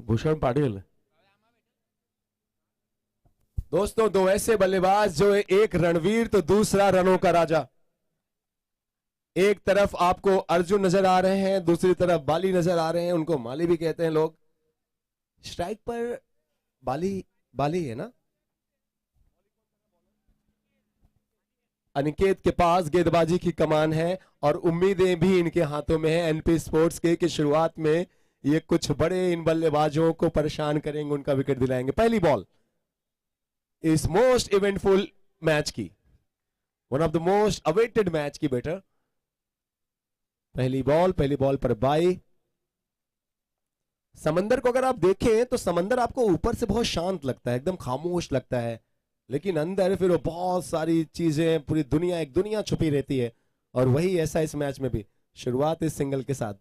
भूषण पाटिल। दोस्तों, दो ऐसे बल्लेबाज जो एक रणवीर तो दूसरा रनों का राजा। एक तरफ आपको अर्जुन नजर आ रहे हैं, दूसरी तरफ बाली नजर आ रहे हैं, उनको माली भी कहते हैं लोग। स्ट्राइक पर बाली, बाली है ना। अनिकेत के पास गेंदबाजी की कमान है और उम्मीदें भी इनके हाथों में है एनपी स्पोर्ट्स के कि शुरुआत में ये कुछ बड़े इन बल्लेबाजों को परेशान करेंगे, उनका विकेट दिलाएंगे। पहली बॉल इस मोस्ट इवेंटफुल मैच की, one of the most awaited match की बेटर। पहली बॉल पर बाई। समंदर को अगर आप देखें तो समंदर आपको ऊपर से बहुत शांत लगता है, एकदम खामोश लगता है, लेकिन अंदर फिर वो बहुत सारी चीजें, पूरी दुनिया, एक दुनिया छुपी रहती है। और वही ऐसा इस मैच में भी। शुरुआत इस सिंगल के साथ,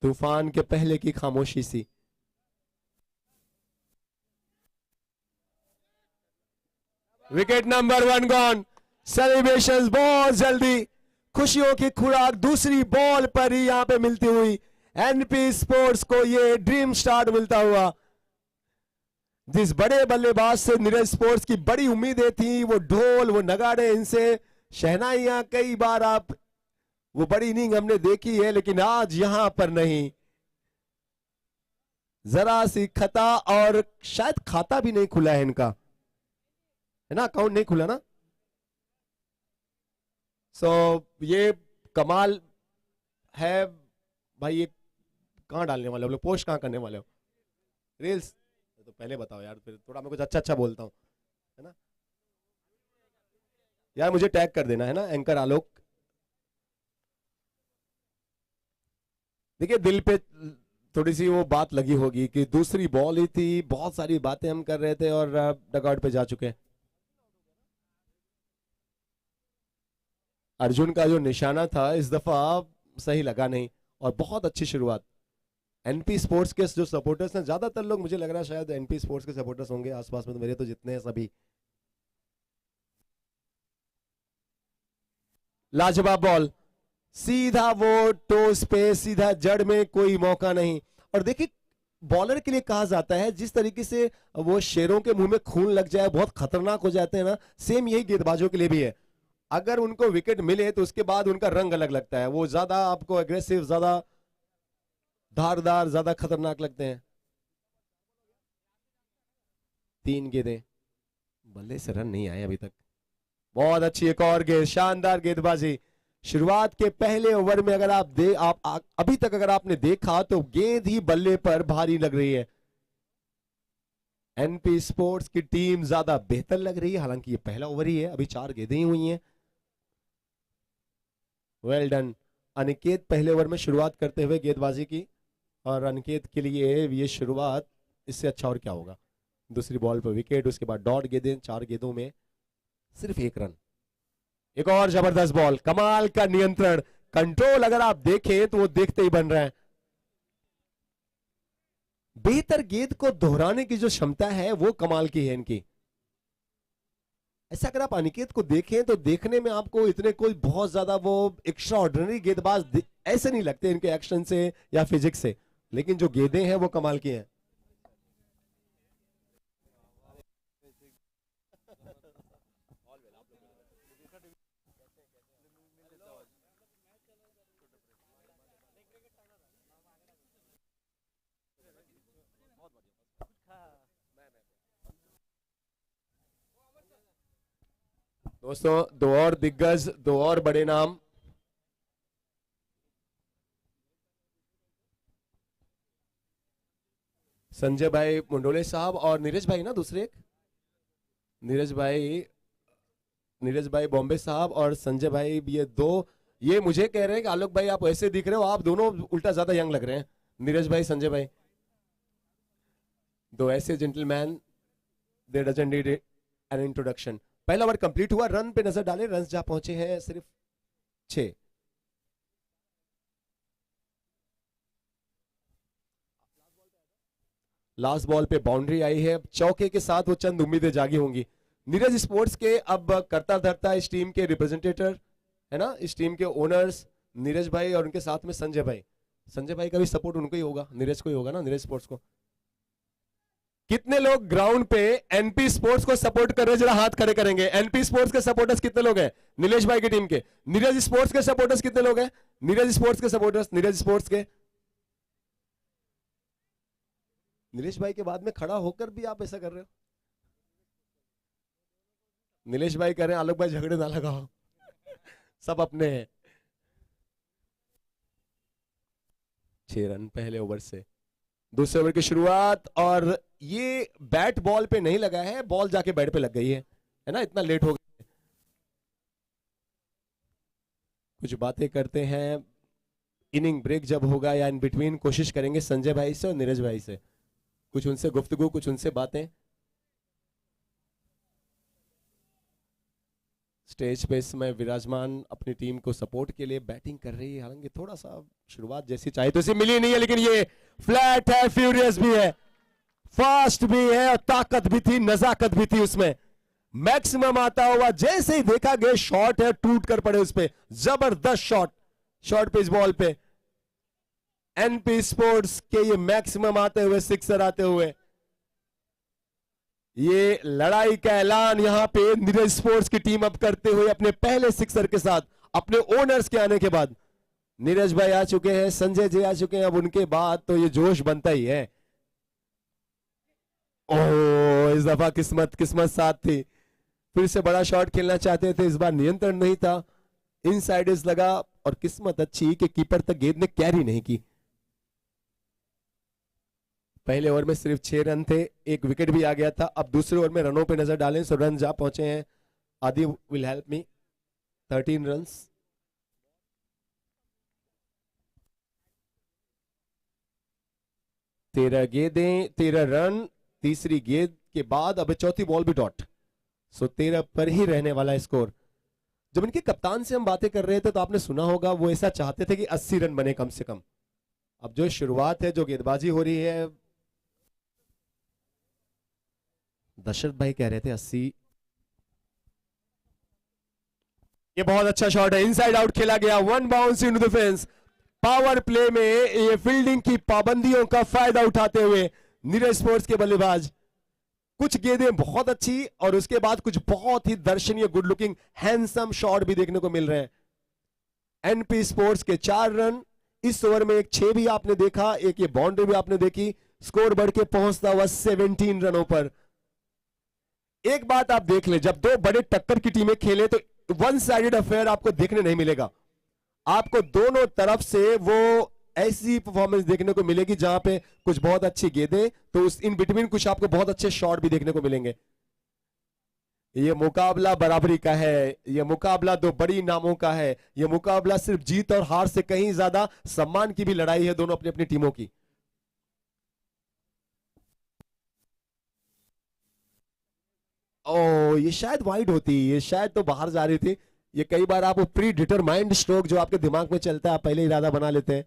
तूफान के पहले की खामोशी सी। Wicket number 1 gone. सेलिब्रेशंस बहुत जल्दी, खुशियों की खुराक दूसरी बॉल पर ही यहां पे मिलती हुई एनपी स्पोर्ट्स को ये ड्रीम स्टार्ट मिलता हुआ। जिस बड़े बल्लेबाज से नीरज स्पोर्ट्स की बड़ी उम्मीदें थी, वो ढोल, वो नगाड़े, इनसे शहनाइयां कई बार आप वो बड़ी इनिंग हमने देखी है, लेकिन आज यहां पर नहीं। जरा सी खता, और शायद खाता भी नहीं खुला है इनका, है ना, अकाउंट नहीं खुला ना। ये कमाल है भाई। ये कहां डालने वाले हो लोग, पोस्ट कहां करने वाले हो, रील्स? तो पहले बताओ यार, फिर थोड़ा मैं कुछ अच्छा अच्छा बोलता हूं, है ना यार। मुझे टैग कर देना, है ना, एंकर आलोक। देखिए, दिल पे थोड़ी सी वो बात लगी होगी कि दूसरी बॉल ही थी, बहुत सारी बातें हम कर रहे थे और डगआउट पे जा चुके हैं। अर्जुन का जो निशाना था इस दफा सही लगा नहीं, और बहुत अच्छी शुरुआत। एनपी स्पोर्ट्स के जो सपोर्टर्स हैं, ज्यादातर लोग, मुझे लग रहा है शायद एनपी स्पोर्ट्स के सपोर्टर्स होंगे आसपास में, तो मेरे तो जितने हैं सभी। लाजवाब बॉल, सीधा वो टोस पे, सीधा जड़ में, कोई मौका नहीं। और देखिए, बॉलर के लिए कहा जाता है जिस तरीके से वो शेरों के मुंह में खून लग जाए, बहुत खतरनाक हो जाते हैं ना, सेम यही गेंदबाजों के लिए भी है। अगर उनको विकेट मिले तो उसके बाद उनका रंग अलग लगता है, वो ज्यादा आपको अग्रेसिव, ज्यादा धारदार, ज्यादा खतरनाक लगते हैं। 3 गेंदें, बल्ले से रन नहीं आए अभी तक। बहुत अच्छी एक और गेंद, शानदार गेंदबाजी। शुरुआत के पहले ओवर में अगर आप अभी तक अगर आपने देखा तो गेंद ही बल्ले पर भारी लग रही है। एनपी स्पोर्ट्स की टीम ज्यादा बेहतर लग रही है, हालांकि ये पहला ओवर ही है, अभी 4 गेंदें ही हुई हैं। वेल डन अनिकेत, पहले ओवर में शुरुआत करते हुए गेंदबाजी की, और अनिकेत के लिए ये शुरुआत, इससे अच्छा और क्या होगा। दूसरी बॉल पर विकेट, उसके बाद डॉट गेंदें, 4 गेंदों में सिर्फ 1 रन। एक और जबरदस्त बॉल, कमाल का नियंत्रण, कंट्रोल अगर आप देखें तो वो देखते ही बन रहा है। बेहतर गेंद को दोहराने की जो क्षमता है वो कमाल की है इनकी। ऐसा अगर आप अनिकेत को देखें तो देखने में आपको इतने कोई बहुत ज्यादा वो एक्स्ट्रा ऑर्डिनरी गेंदबाज ऐसे नहीं लगते इनके एक्शन से या फिजिक्स से, लेकिन जो गेंदें हैं वो कमाल की हैं। दोस्तों, 2 और दिग्गज, 2 और बड़े नाम। संजय भाई मुंडोले साहब और नीरज भाई ना, दूसरे एक नीरज भाई, नीरज भाई बॉम्बे साहब और संजय भाई, ये 2। ये मुझे कह रहे हैं कि आलोक भाई आप ऐसे दिख रहे हो, आप दोनों उल्टा ज्यादा यंग लग रहे हैं, नीरज भाई, संजय भाई। 2 ऐसे gentleman, they doesn't need an introduction. पहला ओवर कंप्लीट हुआ, रन पे नजर डालें, रन जा पहुंचे हैं सिर्फ 6। लास्ट बॉल पे बाउंड्री आई है, चौके के साथ वो चंद उम्मीदें जागी होंगी। नीरज स्पोर्ट्स के अब करता धरता इस टीम के रिप्रेजेंटेटर, है ना, इस टीम के ओनर्स नीरज भाई और उनके साथ में संजय भाई। संजय भाई का भी सपोर्ट उनको ही होगा, नीरज को ही होगा ना, नीरज स्पोर्ट्स को। कितने लोग ग्राउंड पे एनपी स्पोर्ट्स को सपोर्ट कर रहे हैं, जरा हाथ खड़े करेंगे। एनपी स्पोर्ट्स के सपोर्टर्स कितने लोग हैं नीलेश भाई की टीम के? नीरज स्पोर्ट्स के सपोर्टर्स कितने लोग हैं? नीरज स्पोर्ट्स के सपोर्टर्स, नीरज स्पोर्ट्स के। नीलेश भाई के बाद में खड़ा होकर भी आप ऐसा कर रहे हो? नीलेश भाई कह रहे हैं आलोक भाई झगड़े ना लगाओ, सब अपने हैं। 6 रन पहले ओवर से। दूसरे ओवर की शुरुआत, और ये बैट बॉल पे नहीं लगा है, बॉल जाके बैट पे लग गई है ना, इतना लेट हो गया। कुछ बातें करते हैं, इनिंग ब्रेक जब होगा या इन बिटवीन कोशिश करेंगे संजय भाई से और नीरज भाई से, कुछ उनसे गुफ्तगू, कुछ उनसे बातें। स्टेज पे इस समय विराजमान अपनी टीम को सपोर्ट के लिए बैटिंग कर रही है, हालांकि थोड़ा सा शुरुआत जैसी चाहिए तो इसे मिली नहीं है, लेकिन ये फ्लैट है, फ्यूरियस भी है, फास्ट भी है और ताकत भी थी, नजाकत भी थी उसमें। मैक्सिमम आता हुआ जैसे ही देखा गया, शॉट है, टूट कर पड़े उस पे, जबरदस्त शॉट, शॉर्ट पिच बॉल पे एनपी स्पोर्ट्स के ये मैक्सिमम आते हुए, सिक्सर आते हुए। ये लड़ाई का ऐलान यहां पे नीरज स्पोर्ट्स की टीम अब करते हुए अपने पहले सिक्सर के साथ, अपने ओनर्स के आने के बाद। नीरज भाई आ चुके हैं, संजय जी आ चुके हैं, अब उनके बाद तो ये जोश बनता ही है। ओह, इस दफा किस्मत साथ थी, फिर से बड़ा शॉट खेलना चाहते थे, इस बार नियंत्रण नहीं था, इनसाइड एज लगा, और किस्मत अच्छी कि कीपर तक गेंद ने कैरी नहीं की। पहले ओवर में सिर्फ 6 रन थे, एक विकेट भी आ गया था। अब दूसरे ओवर में रनों पे नजर डालें, सो रन जा पहुंचे हैं। आदि विल हेल्प मी, 13 रन्स। तेरह गेंदें, 13 रन, तीसरी गेंद के बाद अब चौथी बॉल भी डॉट, सो 13 पर ही रहने वाला स्कोर। जब इनके कप्तान से हम बातें कर रहे थे तो आपने सुना होगा वो ऐसा चाहते थे कि 80 रन बने कम से कम। अब जो शुरुआत है, जो गेंदबाजी हो रही है, दशरथ भाई कह रहे थे 80। ये बहुत अच्छा शॉट है, इनसाइड आउट खेला गया, one bounce into the fence. Power play में ये फील्डिंग की पाबंदियों का फायदा उठाते हुए नीरज स्पोर्ट्स के बल्लेबाज, कुछ गेंदें बहुत अच्छी और उसके बाद कुछ बहुत ही दर्शनीय, गुड लुकिंग, हैंडसम शॉट भी देखने को मिल रहे हैं। एनपी स्पोर्ट्स के 4 रन, इस ओवर में एक 6 भी आपने देखा, एक ये बाउंड्री भी आपने देखी, स्कोर बढ़ के पहुंचता हुआ 17 रनों पर। एक बात आप देख ले, जब दो बड़े टक्कर की टीमें खेले तो वन साइडेड अफेयर आपको देखने नहीं मिलेगा, आपको दोनों तरफ से वो ऐसी परफॉर्मेंस देखने को मिलेगी जहां पे कुछ बहुत अच्छी गेंदें, तो उस इन बिटवीन कुछ आपको बहुत अच्छे शॉट भी देखने को मिलेंगे। ये मुकाबला बराबरी का है, ये मुकाबला दो बड़ी नामों का है, ये मुकाबला सिर्फ जीत और हार से कहीं ज्यादा सम्मान की भी लड़ाई है दोनों अपनी अपनी टीमों की। ओ, ये शायद वाइड होती, ये शायद तो बाहर जा रही थी। ये कई बार आप प्री डिटरमाइंड स्ट्रोक जो आपके दिमाग में चलता है, आप पहले इरादा बना लेते हैं।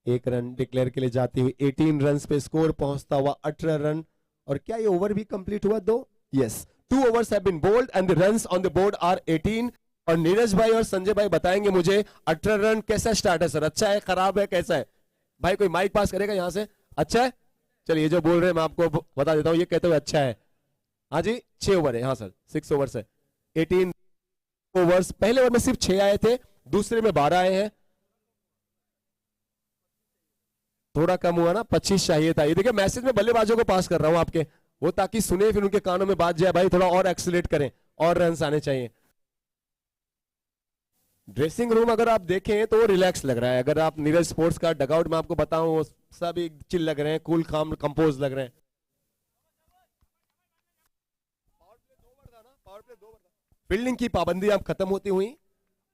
1 रन डिक्लेयर के लिए जाती हुई 18 रन पे स्कोर पहुंचता हुआ 18 रन। और क्या ये ओवर भी कंप्लीट हुआ? 2, yes, 2 overs have been bowled and the runs on the board are 18। और नीरज भाई और संजय भाई बताएंगे मुझे 18 रन कैसा स्टार्ट है सर, अच्छा है, खराब है, कैसा है? भाई कोई माइक पास करेगा यहां से? अच्छा है, चलिए जो बोल रहे हैं मैं आपको बता देता हूं, ये कहते हुए अच्छा है। हाँ जी, 6 ओवर है, हाँ सर 6 ओवर्स है, 18 ओवर्स। पहले ओवर में सिर्फ 6 आए थे, दूसरे में 12 आए हैं, थोड़ा कम हुआ ना, 25 चाहिए था। ये देखिए मैसेज में बल्लेबाजों को पास कर रहा हूं आपके, वो ताकि सुने, फिर उनके कानों में बात जाए, भाई थोड़ा और एक्सीलेट करें, और रन आने चाहिए। ड्रेसिंग रूम अगर आप देखें तो रिलैक्स लग रहा है, अगर आप नीरज स्पोर्ट्स का डगआउट में आपको बताऊं, सब एक चिल लग रहे हैं, कूल काम कंपोज लग रहे हैं। फील्डिंग की पाबंदी अब खत्म होती हुई,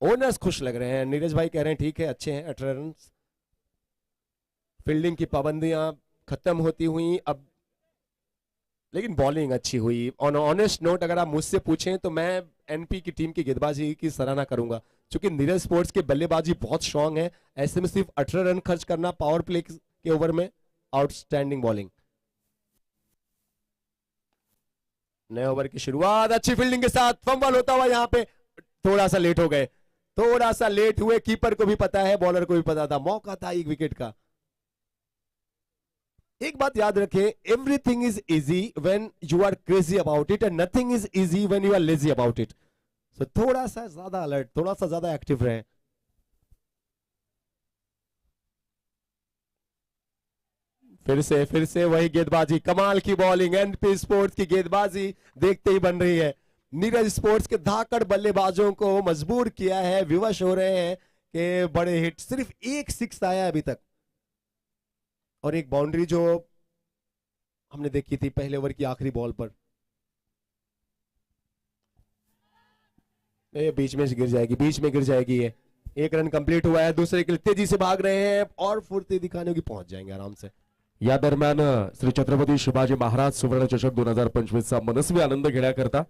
ओनर्स खुश लग रहे हैं, नीरज भाई कह रहे हैं ठीक है, अच्छे हैं 18 रन। फील्डिंग की पाबंदियां खत्म होती हुई अब, लेकिन बॉलिंग अच्छी हुई। ऑन ऑनेस्ट नोट अगर आप मुझसे पूछें तो मैं एनपी की टीम की गेंदबाजी की सराहना करूंगा, क्योंकि नीरज स्पोर्ट्स के बल्लेबाजी बहुत स्ट्रांग है, ऐसे में सिर्फ 18 रन खर्च करना पावर प्ले के ओवर में, आउटस्टैंडिंग बॉलिंग। नए ओवर की शुरुआत अच्छी फील्डिंग के साथ, फंबल होता हुआ, यहां पे थोड़ा सा लेट हो गए, थोड़ा सा लेट हुए, कीपर को भी पता है, बॉलर को भी पता था, मौका था एक विकेट का। एक बात याद रखें, everything is easy when you are crazy about it and nothing is easy when you are lazy about it. So थोड़ा सा ज्यादा अलर्ट, थोड़ा सा ज्यादा एक्टिव रहें। फिर से वही गेंदबाजी, कमाल की बॉलिंग, एनपी स्पोर्ट्स की गेंदबाजी देखते ही बन रही है। नीरज स्पोर्ट्स के धाकड़ बल्लेबाजों को मजबूर किया है, विवश हो रहे हैं कि बड़े हिट। सिर्फ एक सिक्स आया अभी तक और एक बाउंड्री जो हमने देखी थी पहले ओवर की आखिरी बॉल पर। बीच में गिर जाएगी, बीच में गिर जाएगी ये। एक रन कंप्लीट हुआ है, दूसरे के लिए तेजी से भाग रहे हैं और फुर्ती दिखाने की पहुंच जाएंगे आराम से। या दरम्यान श्री छत्रपती शिवाजी महाराज सुवर्ण चषक 2025 चा मनस्वी आनंद घेण्याकरता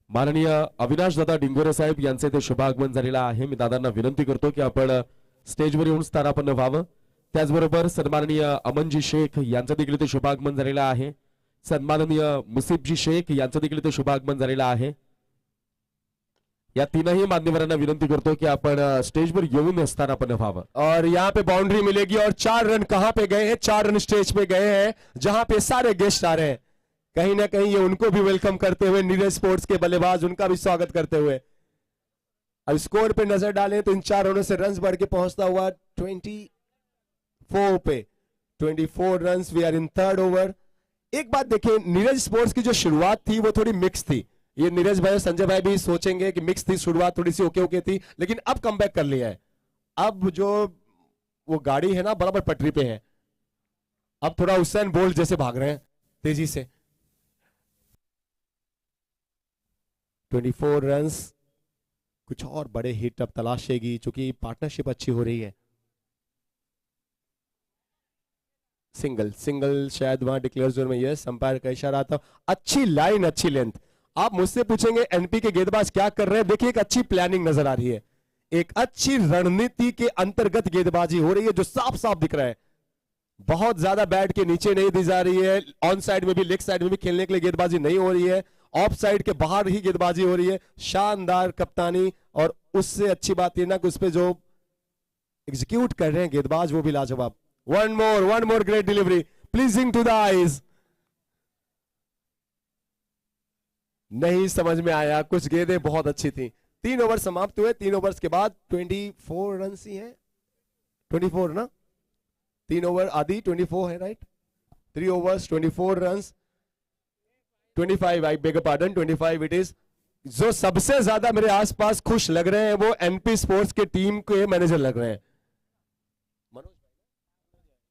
माननीय अविनाश दादा डिंगोरे साहेब यांचे ते शुभागमन झालेलं आहे। मी दादांना विनंती करतो की आपण स्टेजवर येऊन स्थानापन्न व्हावं। त्याचबरोबर सन्माननीय अमनजी शेख यांचं देखील ते शुभागमन झालेलं आहे। सन्माननीय मुसिफजी शेख यांचं देखील ते शुभागमन झालेलं आहे। या तीनही मान्यवरांना विनंती करतो की आपण स्टेजवर येऊन स्थानापन्न व्हावं। और यहाँ पे बाउंड्री मिलेगी और 4 रन कहां पे गए हैं? 4 रन स्टेज पे गए हैं जहां पे सारे गेस्ट आ रहे हैं। कहीं ना कहीं ये उनको भी वेलकम करते हुए, नीरज स्पोर्ट्स के बल्लेबाज उनका भी स्वागत करते हुए। अब स्कोर पे नजर डालें तो इन 4 रनों से रन बढ़ के पहुंचता हुआ 24 पे। 24 run, we are in third over. एक बात देखिए, नीरज स्पोर्ट्स की जो शुरुआत थी वो थोड़ी मिक्स थी। ये नीरज भाई, संजय भाई भी सोचेंगे कि मिक्स थी शुरुआत, थोड़ी सी ओके ओके थी, लेकिन अब कमबैक कर लिया है। अब जो वो गाड़ी है ना, बराबर पटरी पे है। अब थोड़ा हुसैन बोल्ट जैसे भाग रहे हैं तेजी से। 24 रन्स, कुछ और बड़े हिट अब तलाशेगी, चूंकि पार्टनरशिप अच्छी हो रही है। सिंगल शायद वहां डिक्लेयर जोन में, यस, अंपायर का इशारा आता। अच्छी लाइन, अच्छी लेंथ। आप मुझसे पूछेंगे एनपी के गेंदबाज क्या कर रहे हैं, देखिए एक अच्छी प्लानिंग नजर आ रही है, एक अच्छी रणनीति के अंतर्गत गेंदबाजी हो रही है जो साफ साफ दिख रहा है। बहुत ज्यादा बैट के नीचे नहीं दी जा रही है, ऑन साइड में भी लेग साइड में भी खेलने के लिए गेंदबाजी नहीं हो रही है, ऑफ साइड के बाहर ही गेंदबाजी हो रही है। शानदार कप्तानी, और उससे अच्छी बात यह ना कि उस पर जो एग्जीक्यूट कर रहे हैं गेंदबाज वो भी लाजवाब। One more great delivery, pleasing to the eyes. नहीं समझ में आया, कुछ गेंदें बहुत अच्छी थी। 3 ओवर समाप्त हुए, 3 ओवर्स के बाद 24 रन ही हैं, 24 ना, 3 ओवर आदि 24 है, right. 3 overs 24 run, 25, I beg pardon, 25 it is. जो सबसे ज्यादा मेरे आसपास खुश लग रहे हैं वो एनपी स्पोर्ट्स के टीम के मैनेजर लग रहे हैं।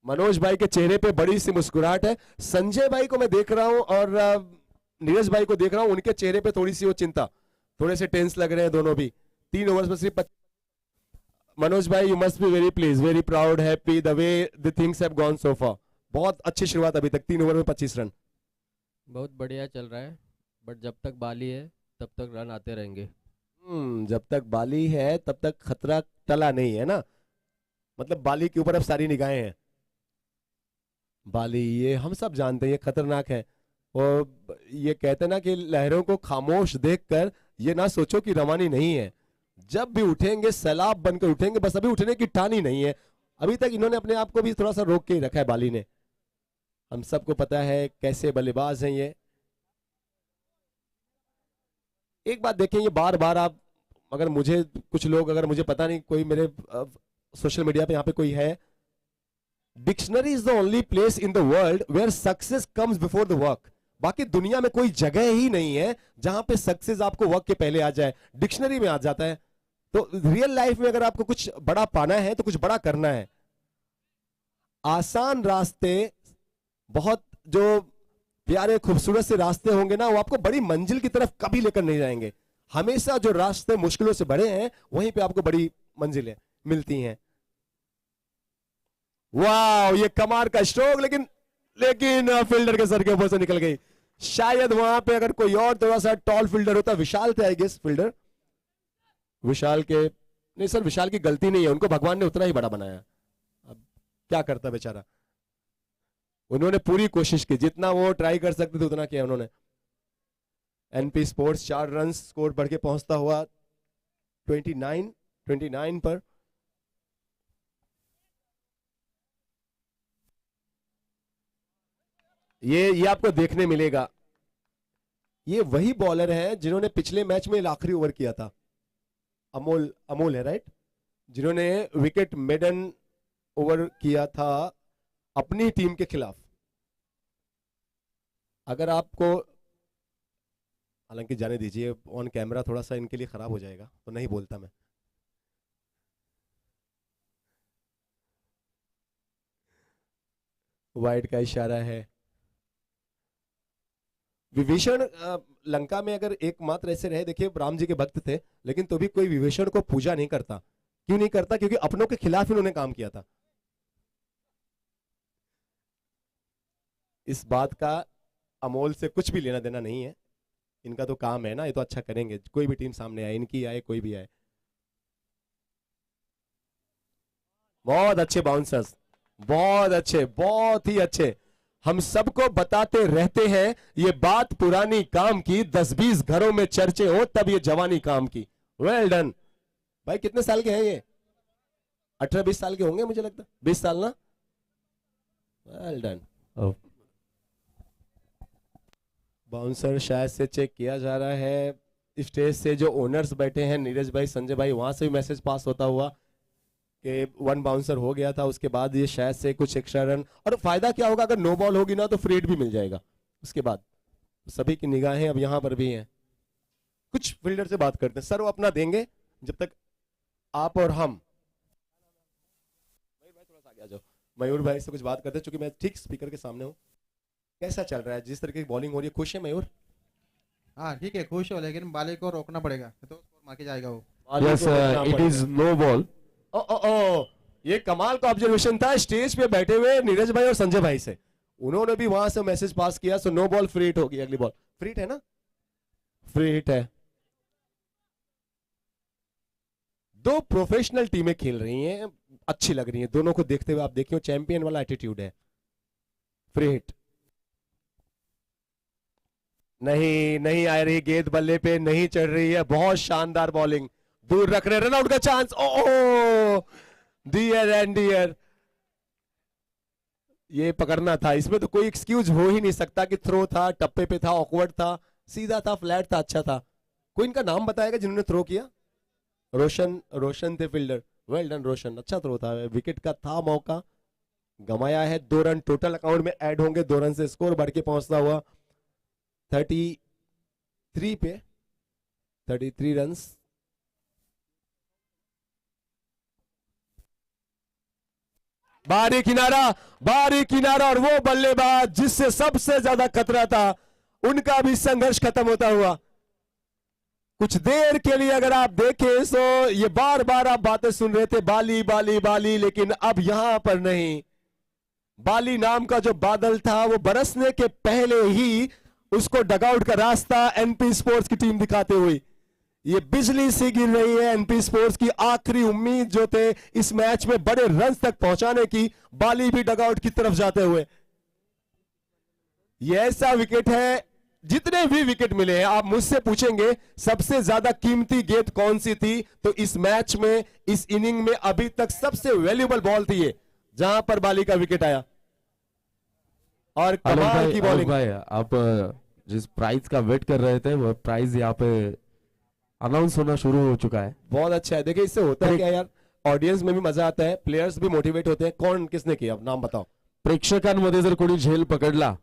मनोज भाई के चेहरे पे बड़ी सी मुस्कुराहट है। संजय भाई को मैं देख रहा हूं और नीरज भाई को देख रहा हूं, उनके चेहरे पे थोड़ी सी वो चिंता, थोड़े से टेंस लग रहे हैं दोनों भी। 3 ओवर्स में सिर्फ मनोज भाई, you must be very please, very proud, happy the way the things have gone so far. बहुत अच्छी शुरुआत अभी तक, 3 ओवर में 25 रन। बहुत बढ़िया चल रहा है, बट जब तक बाली है तब तक रन आते रहेंगे। जब तक बाली है तब तक खतरा टला नहीं है ना, मतलब बाली के ऊपर अब सारी निगाहें हैं। बाली, ये हम सब जानते हैं ये खतरनाक है, और ये कहते हैं ना कि लहरों को खामोश देखकर ये ना सोचो कि रवानी नहीं है, जब भी उठेंगे सैलाब बनकर उठेंगे, बस अभी उठने की ठानी नहीं है। अभी तक इन्होंने अपने आप को भी थोड़ा सा रोक के रखा है बाली ने। हम सबको पता है कैसे बल्लेबाज हैं ये। एक बात देखें, ये बार बार आप, अगर मुझे कुछ लोग, अगर मुझे पता नहीं कोई मेरे सोशल मीडिया पे यहाँ पे कोई है, dictionary is the only place in the world where success comes before the work. बाकी दुनिया में कोई जगह ही नहीं है जहां पे सक्सेस आपको वर्क के पहले आ जाए, डिक्शनरी में आ जाता है। तो रियल लाइफ में अगर आपको कुछ बड़ा पाना है तो कुछ बड़ा करना है। आसान रास्ते, बहुत जो प्यारे खूबसूरत से रास्ते होंगे ना, वो आपको बड़ी मंजिल की तरफ कभी लेकर नहीं जाएंगे। हमेशा जो रास्ते मुश्किलों से भरे हैं वहीं पे आपको बड़ी मंजिलें मिलती हैं। वाह, ये कमाल का स्ट्रोक, लेकिन फील्डर के सर के ऊपर से निकल गई। शायद वहां पे अगर कोई और थोड़ा सा टॉल फील्डर होता, विशाल थे आई गेस फील्डर, विशाल के, नहीं सर विशाल की गलती नहीं है, उनको भगवान ने उतना ही बड़ा बनाया। अब क्या करता बेचारा, उन्होंने पूरी कोशिश की, जितना वो ट्राई कर सकते थे उतना किया उन्होंने। एनपी स्पोर्ट्स 4 रन स्कोर बढ़ के पहुंचता हुआ 29 पर। ये आपको देखने मिलेगा। ये वही बॉलर है जिन्होंने पिछले मैच में आखिरी ओवर किया था। अमोल अमोल है राइट, जिन्होंने विकेट मेडन ओवर किया था अपनी टीम के खिलाफ। अगर आपको, हालांकि जाने दीजिए, ऑन कैमरा थोड़ा सा इनके लिए खराब हो जाएगा तो नहीं बोलता मैं। वाइड का इशारा है। विभीषण लंका में अगर एकमात्र ऐसे रहे, देखिए राम जी के भक्त थे, लेकिन तो भी कोई विभीषण को पूजा नहीं करता। क्यों नहीं करता? क्योंकि अपनों के खिलाफ इन्होंने काम किया था। इस बात का अमोल से कुछ भी लेना देना नहीं है, इनका तो काम है ना, ये तो अच्छा करेंगे, कोई भी टीम सामने आए, इनकी आए कोई भी आए। बहुत अच्छे बाउंसर्स, बहुत अच्छे, बहुत ही अच्छे। हम सबको बताते रहते हैं ये बात पुरानी काम की, 10-20 घरों में चर्चे हो तब ये जवानी काम की। वेल डन भाई। कितने साल के हैं ये? 18-20 साल के होंगे मुझे लगता, 20 साल ना। Well done. बाउंसर शायद से चेक किया जा रहा है। स्टेज से जो ओनर्स बैठे हैं, नीरज भाई, संजय भाई, वहां से भी मैसेज पास होता हुआ कि 1 बाउंसर हो गया था, उसके बाद ये शायद से कुछ एक्स्ट्रा रन। और फायदा क्या होगा, अगर नो बॉल होगी ना तो फ्री हिट भी मिल जाएगा उसके बाद। सभी की निगाहें अब यहां पर भी हैं। कुछ फील्डर से बात करते हैं, सर वो अपना देंगे जब तक आप और हम। मयूर भाई थोड़ा सा आगे आ जाओ। मयूर भाई से कुछ बात करते हैं, चूंकि मैं ठीक स्पीकर के सामने हूँ। कैसा चल रहा है? जिस तरीके की बॉलिंग हो रही है, खुश है मयूर? हाँ ठीक है, खुश हो, लेकिन बाले को रोकना पड़ेगा तो स्कोर मार के जाएगा वो। Yes it is no ball. Oh oh oh, ये कमाल का ऑब्जर्वेशन था स्टेज पे बैठे हुए नीरज भाई और संजय भाई से। उन्होंने भी वहां से मैसेज पास किया, so no ball, free hit होगी अगली बॉल। फ्री हिट है ना? फ्री हिट है। 2 प्रोफेशनल टीमें खेल रही हैं, अच्छी लग रही हैं दोनों को देखते हुए। आप देखिए चैंपियन वाला एटीट्यूड है। फ्री हिट नहीं, नहीं आ रही गेंद बल्ले पे, नहीं चढ़ रही है। बहुत शानदार बॉलिंग, दूर रख रहे, रन आउट का chance. Oh dear and dear, ये पकड़ना था, इसमें तो कोई एक्सक्यूज हो ही नहीं सकता कि थ्रो था, टप्पे पे था, ऑकवर्ड था, सीधा था, फ्लैट था, अच्छा था। कोई इनका नाम बताएगा जिन्होंने थ्रो किया? रोशन, रोशन थे फील्डर। वेल डन रोशन, अच्छा थ्रो था, विकेट का था मौका, गमाया है। 2 रन टोटल अकाउंट में ऐड होंगे, 2 रन से स्कोर बढ़ के पहुंचता हुआ 33 पे, 33 रन्स। बारी किनारा, बारी किनारा, और वो बल्लेबाज जिससे सबसे ज्यादा खतरा था, उनका भी संघर्ष खत्म होता हुआ। कुछ देर के लिए अगर आप देखें तो ये बार बार आप बातें सुन रहे थे, बाली बाली बाली, लेकिन अब यहां पर नहीं। बाली नाम का जो बादल था वो बरसने के पहले ही उसको डगआउट का रास्ता एनपी स्पोर्ट्स की टीम दिखाते हुए, ये बिजली सी गिर रही है। एनपी स्पोर्ट्स की आखिरी उम्मीद जो थे इस मैच में बड़े रन तक पहुंचाने की, बाली भी डगआउट की तरफ जाते हुए। ये ऐसा विकेट है, जितने भी विकेट मिले हैं, आप मुझसे पूछेंगे सबसे ज्यादा कीमती गेंद कौन सी थी, तो इस मैच में, इस इनिंग में अभी तक सबसे वैल्यूएबल बॉल थी ये, जहां पर बाली का विकेट आया। और कमाल की बॉलिंग। भाई आप जिस प्राइज का वेट कर रहे थे वो प्राइज यहाँ पे अनाउंस होना शुरू हो चुका है। बहुत अच्छा है। देखिए इससे होता है क्या यार, ऑडियंस में भी मजा आता है, प्लेयर्स भी मोटिवेट होते हैं। कौन किसने किया, नाम बताओ। प्रेक्षकांमध्ये जर कोणी झेल पकडला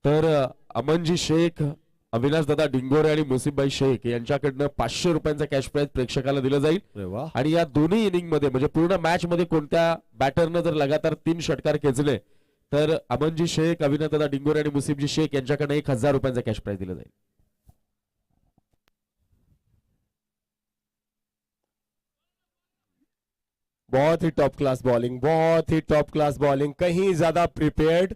तर अमनजी शेख, अविनाश दादा डिंगोरे आणि मुसीबभाई शेख यांच्याकडनं 500 रुपयांचा कॅश प्राइज प्रेक्षकाला दिलं जाईल। अरे वाह। आणि या दोन्ही इनिंग मध्ये म्हणजे पूर्ण मॅच मध्ये कोणत्या बॅटरनं जर लगातार 3 षटकार खेचले तर अमनजी शेख, अविनाश दादा डिंगोरे आणि मुसीबजी शेख यांच्याकडनं 1000 रुपयांचा कॅश प्राइज दिलं जाईल। बहुत ही टॉप क्लास बॉलिंग, बहुत ही टॉप क्लास बॉलिंग। कहीं ज्यादा प्रिपेयर्ड,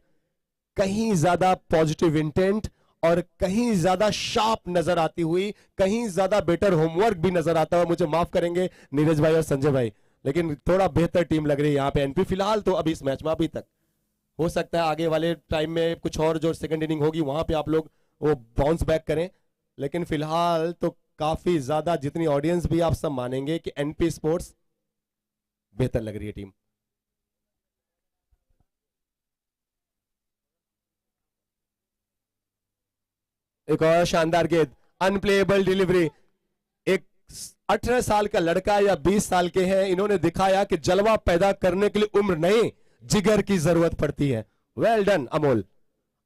कहीं ज्यादा पॉजिटिव इंटेंट, और कहीं ज्यादा शार्प नजर आती हुई, कहीं ज्यादा बेटर होमवर्क भी नजर आता हुआ। मुझे माफ करेंगे नीरज भाई और संजय भाई, लेकिन थोड़ा बेहतर टीम लग रही है यहाँ पे एनपी फिलहाल तो। अभी इस मैच में अभी तक हो सकता है आगे वाले टाइम में कुछ और जो सेकंड इनिंग होगी वहां पे आप लोग वो बाउंस बैक करें, लेकिन फिलहाल तो काफी ज्यादा, जितनी ऑडियंस भी आप सब मानेंगे कि एनपी स्पोर्ट्स बेहतर लग रही है टीम। एक और शानदार गेंद, अनप्लेएबल डिलीवरी। एक 18 साल का लड़का या 20 साल के हैं, इन्होंने दिखाया कि जलवा पैदा करने के लिए उम्र नहीं, जिगर की जरूरत पड़ती है। वेल डन अमोल,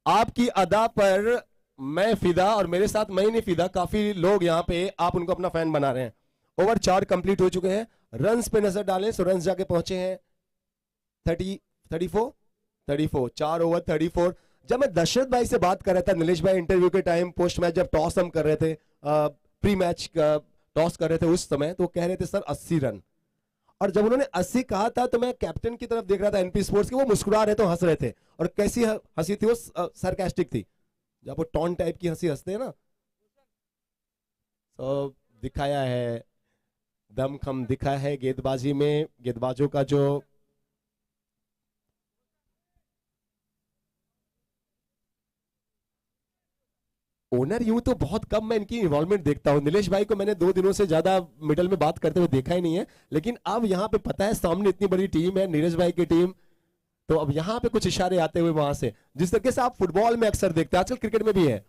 आपकी अदा पर मैं फिदा, और मेरे साथ मैं ही नहीं फिदा, काफी लोग यहाँ पे आप उनको अपना फैन बना रहे हैं। ओवर 4 कंप्लीट हो चुके हैं, रन्स पे नजर डालें तो रन्स जाके पहुंचे हैं 34, 4 ओवर 34। जब मैं दशरथ भाई से बात कर रहा था नीलेश भाई इंटरव्यू के टाइम, पोस्ट मैच जब टॉस हम कर रहे थे, प्री मैच टॉस कर रहे थे उस समय, तो कह रहे थे सर 80 रन। और जब उन्होंने 80 कहा था तो मैं कैप्टन की तरफ देख रहा था एनपी स्पोर्ट्स के, वो मुस्कुरा रहे थे, हंस रहे थे। और कैसी हंसी थी वो, सरकास्टिक थी, जब वो टॉन टाइप की हंसी हंसते हैं ना। तो दिखाया है दमखम, दिखा है गेंदबाजी में, गेंदबाजों का जो ओनर, यूं तो बहुत कम मैं इनकी इन्वॉल्वमेंट देखता हूं। नीलेश भाई को मैंने 2 दिनों से ज्यादा मिडल में बात करते हुए देखा ही नहीं है, लेकिन अब यहां पे पता है सामने इतनी बड़ी टीम है नीरज भाई की टीम, तो अब यहां पे कुछ इशारे आते हुए वहां से, जिस तरीके से आप फुटबॉल में अक्सर देखते हैं, आजकल क्रिकेट में भी है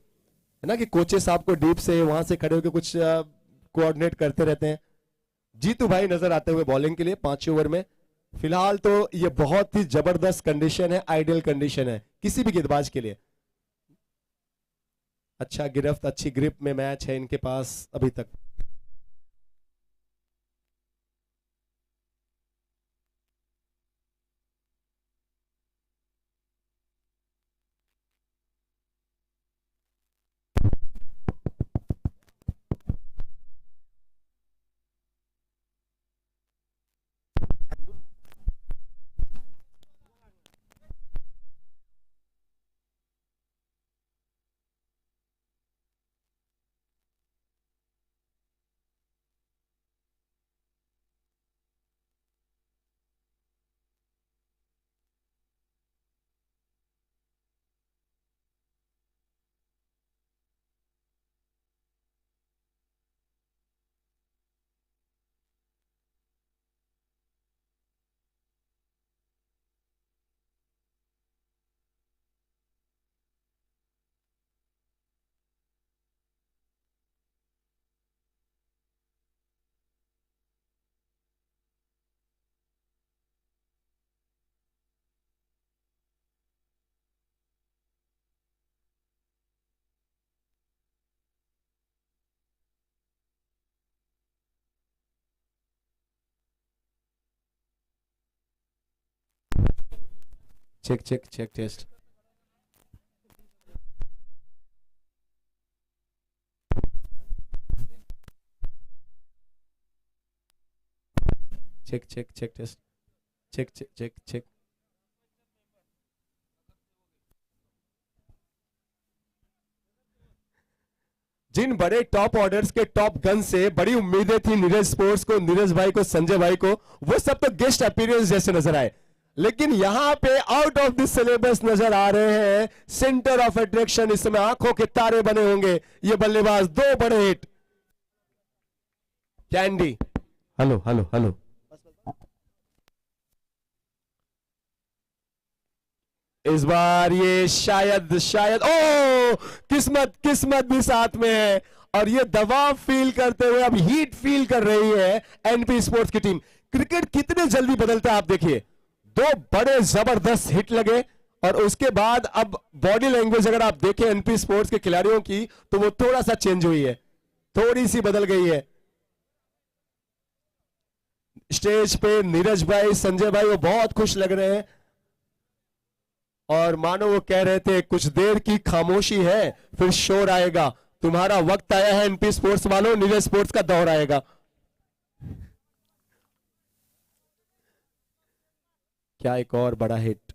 ना, कि कोचेस आपको डीप से वहां से खड़े होकर कुछ कोऑर्डिनेट करते रहते हैं। जीतू भाई नजर आते हुए बॉलिंग के लिए 5 ओवर में। फिलहाल तो ये बहुत ही जबरदस्त कंडीशन है, आइडियल कंडीशन है किसी भी गेंदबाज के लिए। अच्छा गिरफ्त, अच्छी ग्रिप में मैच है इनके पास अभी तक। Check check check test. Check check check test, check check check check. जिन बड़े टॉप ऑर्डर्स के टॉप गन से बड़ी उम्मीदें थी नीरज स्पोर्ट्स को, नीरज भाई को, संजय भाई को, वो सब तो गेस्ट अपीयरेंस जैसे नजर आए, लेकिन यहां पे आउट ऑफ द सिलेबस नजर आ रहे हैं। सेंटर ऑफ अट्रैक्शन इस समय आंखों के तारे बने होंगे ये बल्लेबाज। 2 बड़े hit. Candy, hello hello hello, इस बार ये शायद शायद ओ किस्मत, किस्मत भी साथ में है, और ये दबाव फील करते हुए अब हीट फील कर रही है एनपी स्पोर्ट्स की टीम। क्रिकेट कितने जल्दी बदलता है आप देखिए। 2 बड़े जबरदस्त हिट लगे, और उसके बाद अब बॉडी लैंग्वेज अगर आप देखें एनपी स्पोर्ट्स के खिलाड़ियों की, तो वो थोड़ा सा चेंज हुई है, थोड़ी सी बदल गई है। स्टेज पे नीरज भाई, संजय भाई वो बहुत खुश लग रहे हैं, और मानो वो कह रहे थे कुछ देर की खामोशी है फिर शोर आएगा, तुम्हारा वक्त आया है एनपी स्पोर्ट्स वालों, नीरज स्पोर्ट्स का दौर आएगा। क्या एक और बड़ा हिट।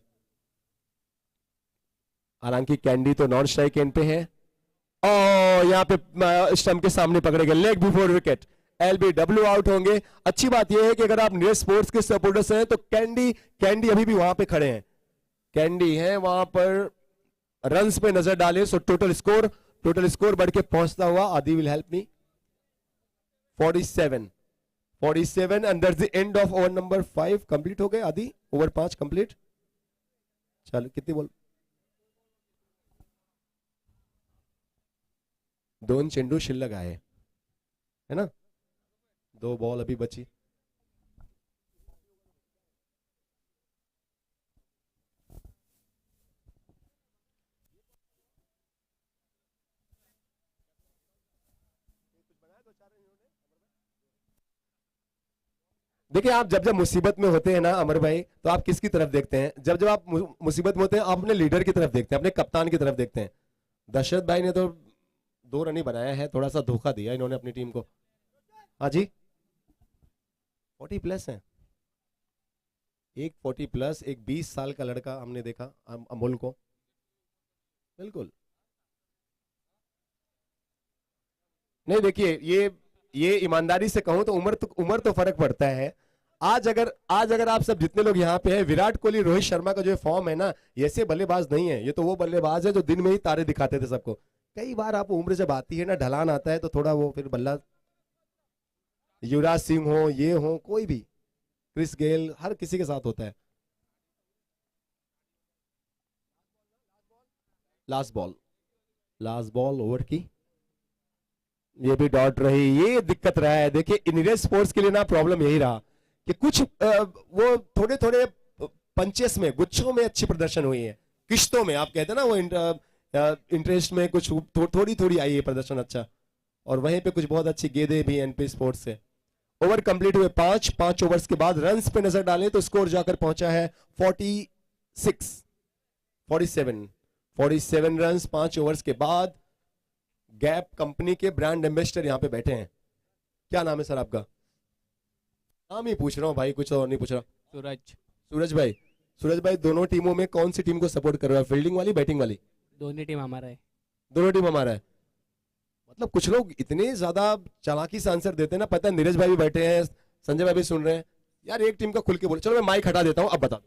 हालांकि कैंडी तो नॉन स्ट्राइक एंड पे है, और यहां पे स्टंप के सामने पकड़े गए, leg before wicket, LBW out होंगे। अच्छी बात यह है कि अगर आप नीरज स्पोर्ट्स के सपोर्टर्स हैं तो कैंडी अभी भी वहां पे खड़े हैं, कैंडी है वहां पर। रन्स पे नजर डालें सो टोटल स्कोर बढ़ के पहुंचता हुआ, आदि will help me, 47 and that's the end of over number 5 complete हो गए। आदि ओवर 5 कंप्लीट। चलो कितनी बॉल, दोन चेंडू शिल्लक आहे, है ना, 2 बॉल अभी बची। देखिए, आप जब जब मुसीबत में होते हैं ना अमर भाई, तो आप किसकी तरफ देखते हैं? जब जब आप मुसीबत में होते हैं, आप अपने लीडर की तरफ देखते हैं, अपने कप्तान की तरफ देखते हैं। दशरथ भाई ने तो 2 रन ही बनाया है, थोड़ा सा धोखा दिया इन्होंने अपनी टीम को। हाँ जी, 40 प्लस है, एक 40 प्लस, एक 20 साल का लड़का हमने देखा अमोल को। बिल्कुल नहीं, देखिए ये ईमानदारी से कहूं तो उम्र तो फर्क पड़ता है। आज अगर आप सब जितने लोग यहाँ पे हैं, विराट कोहली, रोहित शर्मा का जो फॉर्म है ना, ये ऐसे बल्लेबाज नहीं है, ये तो वो बल्लेबाज है जो दिन में ही तारे दिखाते थे सबको। कई बार आप उम्र जब आती है ना, ढलान आता है, तो थोड़ा वो फिर बल्ला, युवराज सिंह हो, ये हो, कोई भी, क्रिस गेल, हर किसी के साथ होता है। लास्ट बॉल ओवर की, ये भी डॉट रही, ये दिक्कत रहा है। देखिए, नीरज स्पोर्ट्स के लिए ना प्रॉब्लम यही रहा कि कुछ वो थोड़े थोड़े पंचेस में, गुच्छों में अच्छी प्रदर्शन हुई है, किश्तों में आप कहते हैं ना, वो इंटरेस्ट में कुछ थोड़ी थोड़ी आई है प्रदर्शन अच्छा, और वहीं पे कुछ बहुत अच्छी गेंदें भी एनपी स्पोर्ट्स से। ओवर कंप्लीट हुए 5 ओवर्स के बाद रन्स पे नजर डालें तो स्कोर जाकर पहुंचा है 47 रन्स 5 ओवर्स के बाद। गैप कंपनी के ब्रांड एम्बेसडर यहाँ पे बैठे हैं। क्या नाम है सर आपका? नाम ही पूछ रहा हूँ भाई, कुछ और नहीं पूछ रहा। सूरज भाई, दोनों टीमों में कौन सी टीम को सपोर्ट कर रहा है, फील्डिंग वाली, बैटिंग वाली? दोनों टीम हमारा है। दोनों टीम हमारा है। मतलब कुछ लोग इतने ज्यादा चालाकी से आंसर देते हैं ना। पता है नीरज भाई भी बैठे हैं, संजय भाई भी सुन रहे हैं यार, एक टीम का खुल के बोलो। चलो मैं माइक हटा देता हूं, अब बता।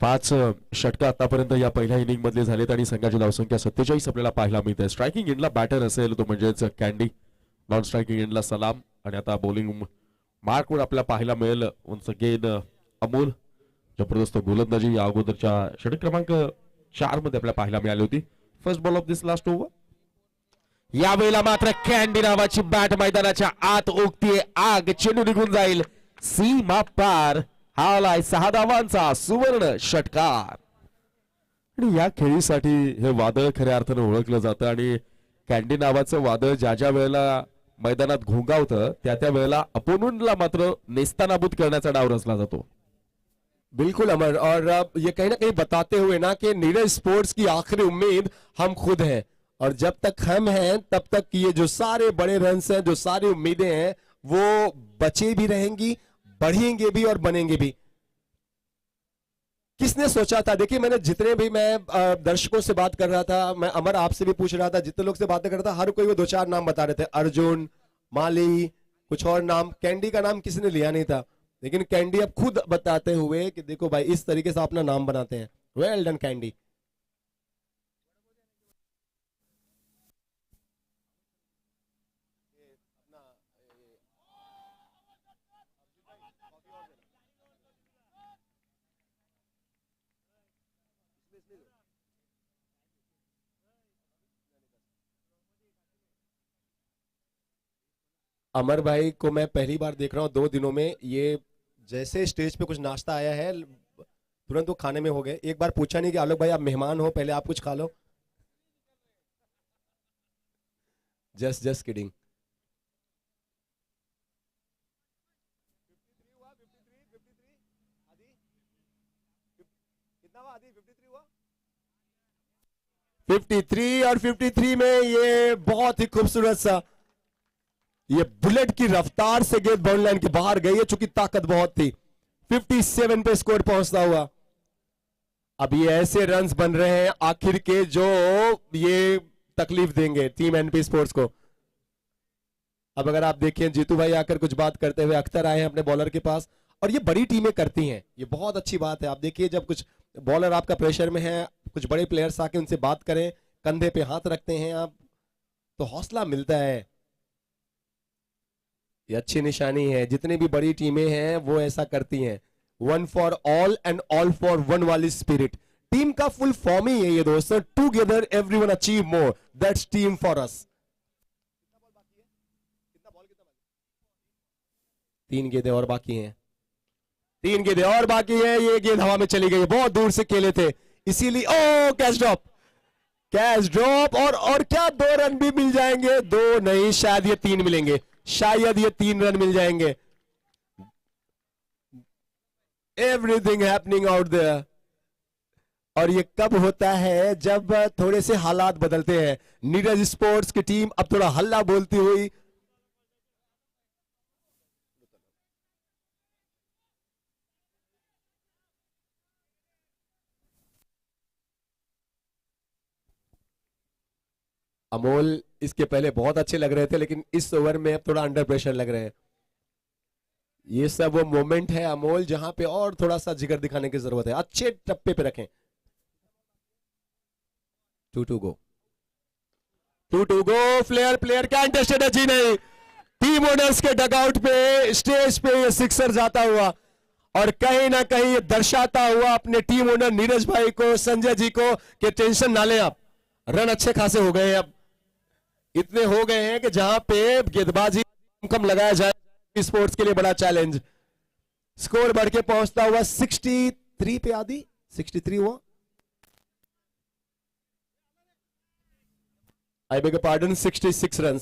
पाच षटकं आतापर्यंत या पहिल्या इनिंग मधले झालेत आणि संघाची धावसंख्या 47 आपल्याला पाहायला मिळते। स्ट्रायकिंग एंडला बॅटर असेल तो म्हणजेच कॅन्डी, नॉन स्ट्रायकिंग एंडला सलाम, आणि आता बॉलिंग मार्कवर आपल्याला पाहायला मिळेल वन्स अगेन अमोल। जबरदस्त गोलंदाजी या अगोदरच्या षटक क्रमांक 4 मध्ये आपल्याला पाहायला मिळाली होती। First ball of this last over. यावेळेला मात्र कॅन्डी नावाची बॅट मैदानाच्या आत ओकतीये आग, चेंडू निघून जाईल सीमा पार। हालाय 6 धावांचा सुवर्ण षटकार। आणि या खेळीसाठी हे वादळ खऱ्या अर्थाने ओळखलं जातं, आणि कॅन्डी नावाचं वादळ ज्या ज्या वेळेला मैदानात घोंगावतं त्या वेळेला अपोनेंटला मात्र नेस्तानाबूत करण्याचा डाव रचला जातो। बिल्कुल अमर, और ये कहीं ना कहीं बताते हुए ना कि नीरज स्पोर्ट्स की आखिरी उम्मीद हम खुद हैं, और जब तक हम हैं तब तक ये जो सारे बड़े रन्स हैं, जो सारी उम्मीदें हैं, वो बचे भी रहेंगी, बढ़ेंगे भी और बनेंगे भी। किसने सोचा था? देखिए, मैंने जितने भी, मैं दर्शकों से बात कर रहा था, मैं अमर आपसे भी पूछ रहा था, जितने लोग से बातें कर रहा था, हर कोई वो 2-4 नाम बता रहे थे, अर्जुन, माली, कुछ और नाम। कैंडी का नाम किसी ने लिया नहीं था, लेकिन कैंडी अब खुद बताते हुए कि देखो भाई, इस तरीके से अपना नाम बनाते हैं। Well done candy. अमर भाई को मैं पहली बार देख रहा हूं 2 दिनों में। ये जैसे स्टेज पे कुछ नाश्ता आया है, तुरंत वो खाने में हो गए। एक बार पूछा नहीं कि आलोक भाई आप मेहमान हो, पहले आप कुछ खा लो। Just kidding. कितना हुआ? 53, और 53 में ये बहुत ही खूबसूरत सा, ये बुलेट की रफ्तार से गेंद बाउंड्री लाइन के बाहर गई है, चूंकि ताकत बहुत थी। 57 पे स्कोर पहुंचता हुआ। अब ये ऐसे रन्स बन रहे हैं आखिर के जो ये तकलीफ देंगे टीम एनपी स्पोर्ट्स को। अब अगर आप देखिए, जीतू भाई आकर कुछ बात करते हुए, अख्तर आए हैं अपने बॉलर के पास, और ये बड़ी टीमें करती हैं, ये बहुत अच्छी बात है। आप देखिए, जब कुछ बॉलर आपका प्रेशर में है, कुछ बड़े प्लेयर्स आके उनसे बात करें, कंधे पे हाथ रखते हैं आप, तो हौसला मिलता है। ये अच्छी निशानी है, जितनी भी बड़ी टीमें हैं वो ऐसा करती हैं, one for all and all for one वाली स्पिरिट। टीम का फुल फॉर्म ही है ये दोस्तों, together everyone achieve more, that's team for us. 3 गेंदें और बाकी हैं, 3 गेंदें और बाकी हैं। ये गेंद हवा में चली गई, बहुत दूर से खेले थे इसीलिए। ओ कैच ड्रॉप, कैच ड्रॉप, और क्या 2 रन भी मिल जाएंगे? 2 नहीं, शायद ये 3 मिलेंगे, शायद ये 3 रन मिल जाएंगे। Everything happening out there. और ये कब होता है? जब थोड़े से हालात बदलते हैं। नीरज स्पोर्ट्स की टीम अब थोड़ा हल्ला बोलती हुई अमोल इसके पहले बहुत अच्छे लग रहे थे, लेकिन इस ओवर में अब थोड़ा अंडर प्रेशर लग रहे हैं। ये सब वो मोमेंट है अमोल जहां पे और थोड़ा सा जिगर दिखाने की जरूरत है, अच्छे टप्पे पे रखें। 2-2 गो, 2-2 गो। प्लेयर कंटेस्टेड है जी नहीं। टीम ओनर्स के डगआउट पे, स्टेज पे ये सिक्सर जाता हुआ और कहीं ना कहीं ये दर्शाता हुआ अपने टीम ओनर नीरज भाई को, संजय जी को कि टेंशन ना लें आप, रन अच्छे खासे हो गए हैं, अब इतने हो गए हैं कि जहां पे गेंदबाजी कम लगाया जाए स्पोर्ट्स के लिए बड़ा चैलेंज। स्कोर बढ़ के पहुंचता हुआ 63 पे, आदि 63 हुआ, I beg pardon, 66 run.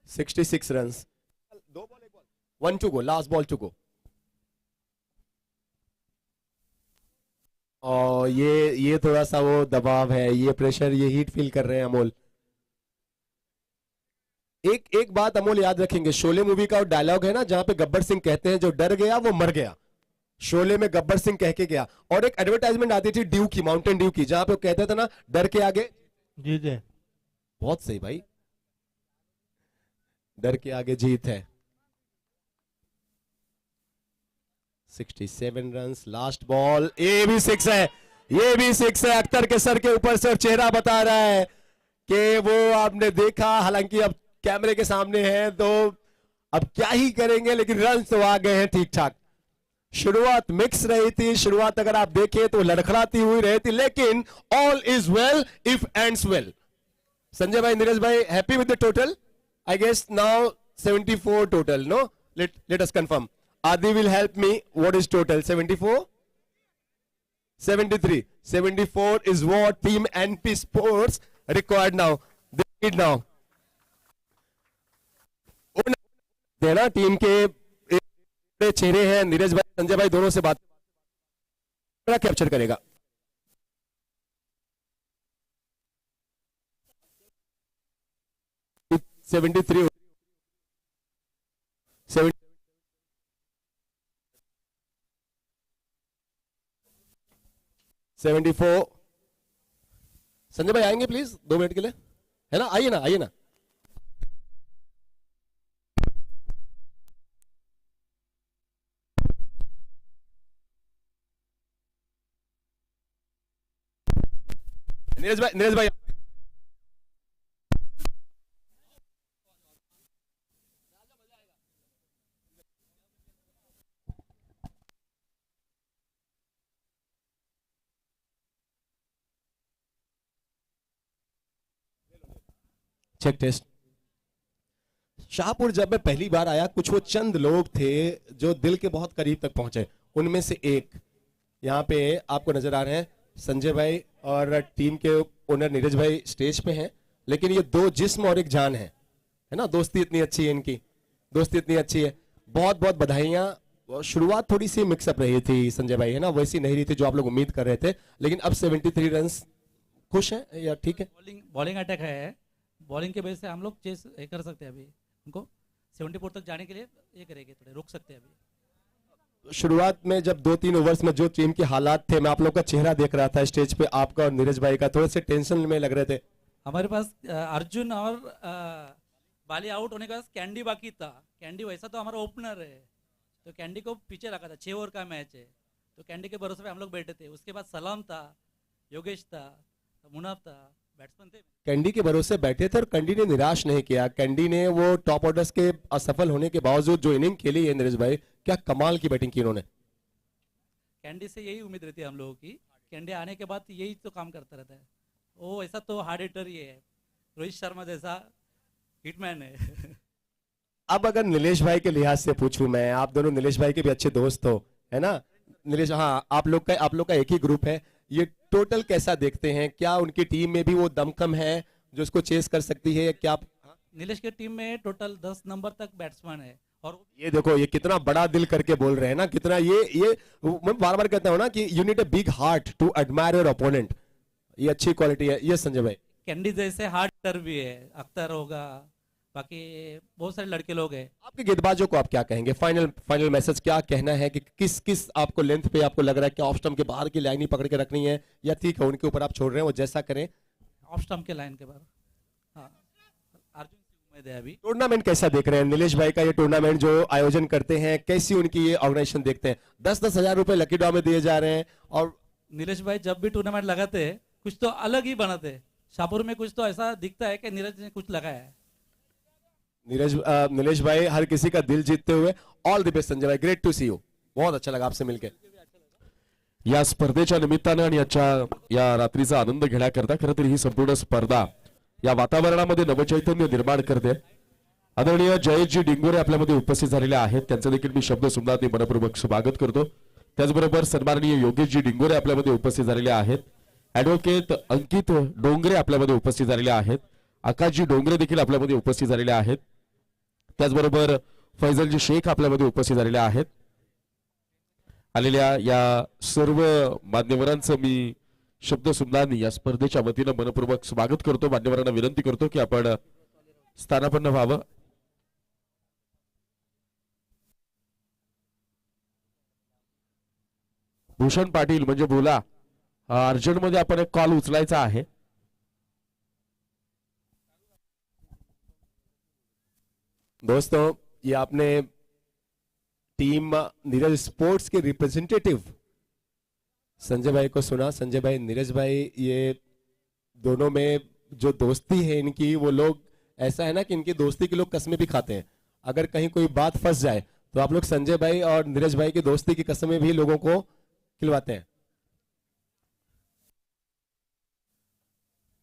$66 run, 1 to go, last ball to go. और ये थोड़ा सा वो दबाव है, ये प्रेशर, ये हीट फील कर रहे हैं अमोल। एक बात अमोल याद रखेंगे, शोले मूवी का डायलॉग है ना जहां पे गब्बर सिंह कहते हैं जो डर गया वो मर गया। शोले में गब्बर सिंह कह के गया, और एक एडवर्टाइजमेंट आती थी ड्यू की, माउंटेन ड्यू की, जहां पे वो कहते थे ना डर के आगे जीत है। बहुत सही भाई, डर के आगे जीत है। 67 रन, लास्ट बॉल, ये भी 6 है, ये भी 6 है। अख्तर के सर के ऊपर से और चेहरा बता रहा है कि वो आपने देखा, हालांकि अब कैमरे के सामने है तो अब क्या ही करेंगे, लेकिन रन तो आ गए हैं ठीक ठाक। शुरुआत मिक्स रही थी, शुरुआत अगर आप देखें तो लड़खड़ाती हुई रही थी, लेकिन all is well if ends well. Sanjay भाई, नीरज भाई, happy with the total? I guess now 74 total, no? Let us confirm. Adi will help me. What is total? 74? 73. 74 is what Team NP Sports required now. They need now. देना team के चेहरे हैं, नीरज भाई, संजय भाई दोनों से बात कैप्चर करेगा। सेवेंटी 74। संजय भाई आएंगे प्लीज 2 मिनट के लिए, है ना? आइए ना, आइए ना। नीरज भाई चेक टेस्ट। शाहपुर जब मैं पहली बार आया, कुछ वो चंद लोग थे जो दिल के बहुत करीब तक पहुंचे, उनमें से एक यहाँ पे आपको नजर आ रहे हैं, संजय भाई और टीम के ओनर नीरज भाई स्टेज पे हैं, लेकिन ये 2 जिस्म और एक जान है ना? दोस्ती इतनी अच्छी है इनकी, दोस्ती इतनी अच्छी है, बहुत बहुत बधाइयां। शुरुआत थोड़ी सी मिक्सअप रही थी संजय भाई, है ना? वैसी नहीं रही थी जो आप लोग उम्मीद कर रहे थे, लेकिन अब 73 रन, खुश हैं या ठीक है? बॉलिंग अटैक है, बॉलिंग के वजह से हम लोग चेस कर सकते हैं, अभी उनको 74 तक जाने के लिए ये करेंगे, थोड़े रुक सकते हैं अभी। शुरुआत में जब 2-3 ओवर्स में जो टीम के हालात थे, मैं आप लोग का चेहरा देख रहा था स्टेज पे, आपका और नीरज भाई का, थोड़े से टेंशन में लग रहे थे। हमारे पास अर्जुन और बाली आउट होने के बाद कैंडी बाकी था। कैंडी वैसा तो हमारा ओपनर है, तो कैंडी को पीछे रखा था, 6 ओवर का मैच है, तो कैंडी के भरोसे पे हम लोग बैठे थे। उसके बाद सलाम था, योगेश था, मुनाफ था, बैट्समैन थे। कैंडी के भरोसे बैठे थे और कैंडी ने निराश नहीं किया। कैंडी ने वो टॉप ऑर्डर्स के असफल होने के बावजूद जो इनिंग खेली है नीरज भाई, क्या कमाल की बैटिंग की उन्होंने। कैंडी से यही उम्मीद रहती है हम लोगों की, कैंडी आने के बाद यही तो काम करता रहता है। वो ऐसा तो हार्ड हिटर ही है, रोहित शर्मा जैसा हिटमैन है। अब अगर नीलेश भाई के लिहाज से पूछूं मैं, आप दोनों नीलेश भाई के भी अच्छे दोस्त हो, है ना नीलेश? हाँ, आप लोग का एक ही ग्रुप है। ये टोटल कैसा देखते हैं? क्या उनकी टीम में भी वो दमखम है जो इसको चेस कर सकती है? क्या नीलेश की टीम में टोटल 10 नंबर तक बैट्समैन है। और ये देखो, ये कितना बड़ा दिल करके बोल रहे हैं ना, कितना ये मैं बार बार कहता हूं ना कि you need a big heart to admire your opponent. ये अच्छी क्वालिटी है। ये संजय भाई, कैंडी जैसे हार्ड हिटर भी है, अख्तर होगा, बाकी बहुत सारे लड़के लोग हैं। आपके गेंदबाजों को आप क्या कहेंगे? फाइनल मैसेज क्या कहना है कि किस आपको लेंथ पे आपको लग रहा है कि ऑफ स्टंप के बाहर की लाइन ही पकड़ के रखनी है, या ठीक है उनके ऊपर आप छोड़ रहे हैं वो जैसा करें? ऑफ स्टंप के लाइन के बाद हाँ, अर्जुन की उम्मीद है अभी। टूर्नामेंट कैसा देख रहे हैं नीलेश भाई का? ये टूर्नामेंट जो आयोजन करते हैं, कैसी उनकी ये ऑर्गेनाइजेशन देखते हैं? 10-10 हजार रुपए लकी ड्रॉ में दिए जा रहे हैं। और नीरज भाई जब भी टूर्नामेंट लगाते हैं कुछ तो अलग ही बनाते हैं। शाहपुर में कुछ तो ऐसा दिखता है कि नीरज ने कुछ लगाया है। नीलेश भाई हर किसी का दिल जीतते हुए, ऑल द बेस्ट संजय भाई, ग्रेट टू सी यू। बहुत अच्छा लगा आपसे मिलकर। या स्पर्धेच्या निमित्तानं आणि आजच्या या रात्रीचा आनंद घेण्याकरता खरं तर ही संपूर्ण स्पर्धा या वातावरणामध्ये नवचैतन्य निर्माण करते। आदरणीय जयेशजी डिंगोरे आपल्यामध्ये उपस्थित झालेले आहेत, त्यांचं देखील मी शब्द सुमनाथने मनपूर्वक स्वागत करतो। त्याचबरोबर सन्माननीय योगेशजी डिंगोरे आपल्यामध्ये उपस्थित झालेले आहेत। ॲडव्होकेट अंकित डोंगरे आपल्यामध्ये उपस्थित झालेले आहेत। आकाशजी डोंगरे देखील आपल्यामध्ये उपस्थित झालेले आहेत। त्याचबरोबर फैजलजी शेख आपल्यामध्ये उपस्थित झालेले आहेत। आलेल्या या सर्व मान्यवरांचं मी शब्द सुमनानी या स्पर्धेच्या वतीनं मनपूर्वक स्वागत करतो। मान्यवरांना विनंती करतो की आपण स्थानापन्न व्हावं। भूषण पाटील म्हणजे बोला, अर्जंट मध्ये आपण एक कॉल उचलायचा आहे। दोस्तों, ये आपने टीम नीरज स्पोर्ट्स के रिप्रेजेंटेटिव संजय भाई को सुना। संजय भाई, नीरज भाई, ये दोनों में जो दोस्ती है इनकी, वो लोग ऐसा है ना कि इनकी दोस्ती के लोग कसमें भी खाते हैं। अगर कहीं कोई बात फंस जाए तो आप लोग संजय भाई और नीरज भाई की दोस्ती की कसमें भी लोगों को खिलवाते हैं।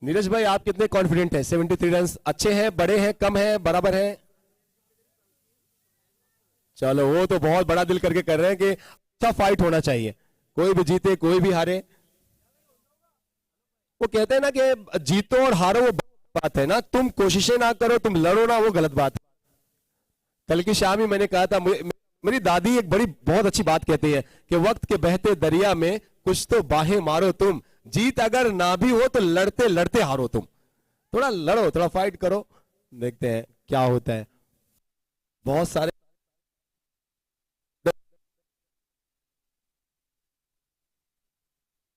नीरज भाई, आप कितने कॉन्फिडेंट हैं? 73 रन अच्छे हैं, बड़े हैं, कम हैं, बराबर हैं? चलो, वो तो बहुत बड़ा दिल करके कर रहे हैं कि अच्छा फाइट होना चाहिए, कोई भी जीते कोई भी हारे। वो कहते हैं ना कि जीतो और हारो वो बात है ना, तुम कोशिशें ना करो, तुम लड़ो ना, वो गलत बात है। कल की शाम ही मैंने कहा था, मेरी दादी एक बहुत अच्छी बात कहती है कि वक्त के बहते दरिया में कुछ तो बाहें मारो तुम, जीत अगर ना भी हो तो लड़ते लड़ते हारो तुम। थोड़ा लड़ो, थोड़ा फाइट करो, देखते हैं क्या होता है। बहुत सारे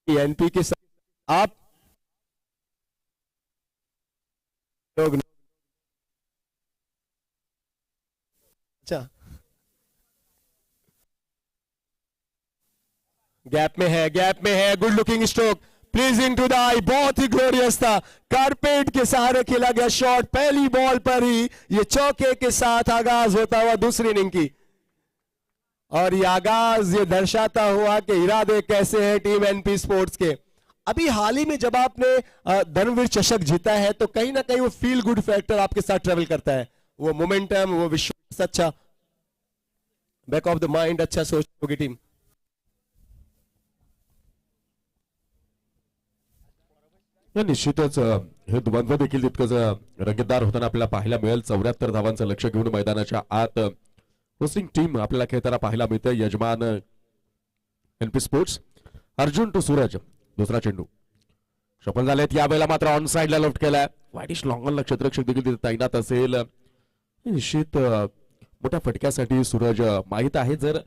एनपी के साथ आप लोग, अच्छा गैप में है, good looking stroke, pleasing to the eye, बहुत ही ग्लोरियस था। कारपेट के सहारे खेला गया शॉट, पहली बॉल पर ही ये चौके के साथ आगाज होता हुआ दूसरी इनिंग की। और ये आगाज ये दर्शाता हुआ कि इरादे कैसे हैं टीम एनपी स्पोर्ट्स के। अभी हाल ही में जब आपने धर्मवीर चषक जीता है तो कहीं ना कहीं वो फील गुड फैक्टर आपके साथ ट्रेवल करता है, वो मोमेंटम, वो विश्वास, अच्छा बैक ऑफ द माइंड, अच्छा सोच होगी टीम। निश्चितच हे द्वंद्व देखील तितकंच रंगतदार होताना आपल्याला पाहायला मिळेल। 74 धावांचं लक्ष घेऊन मैदानाच्या आत होस्टिंग टीम आपल्याला खेळताना पाहायला मिळते। यजमान एनपी स्पोर्ट्स, अर्जुन टू सूरज, दुसरा चेंडू सफल झालेत। यावेळेला मात्र ऑन साइडला लेफ्ट केलाय, वाईडिश लॉंगॉनला क्षेत्ररक्षक देखील तिथे तैनात असेल। निश्चित मोठ्या फटक्यासाठी सूरज माहित आहे। जर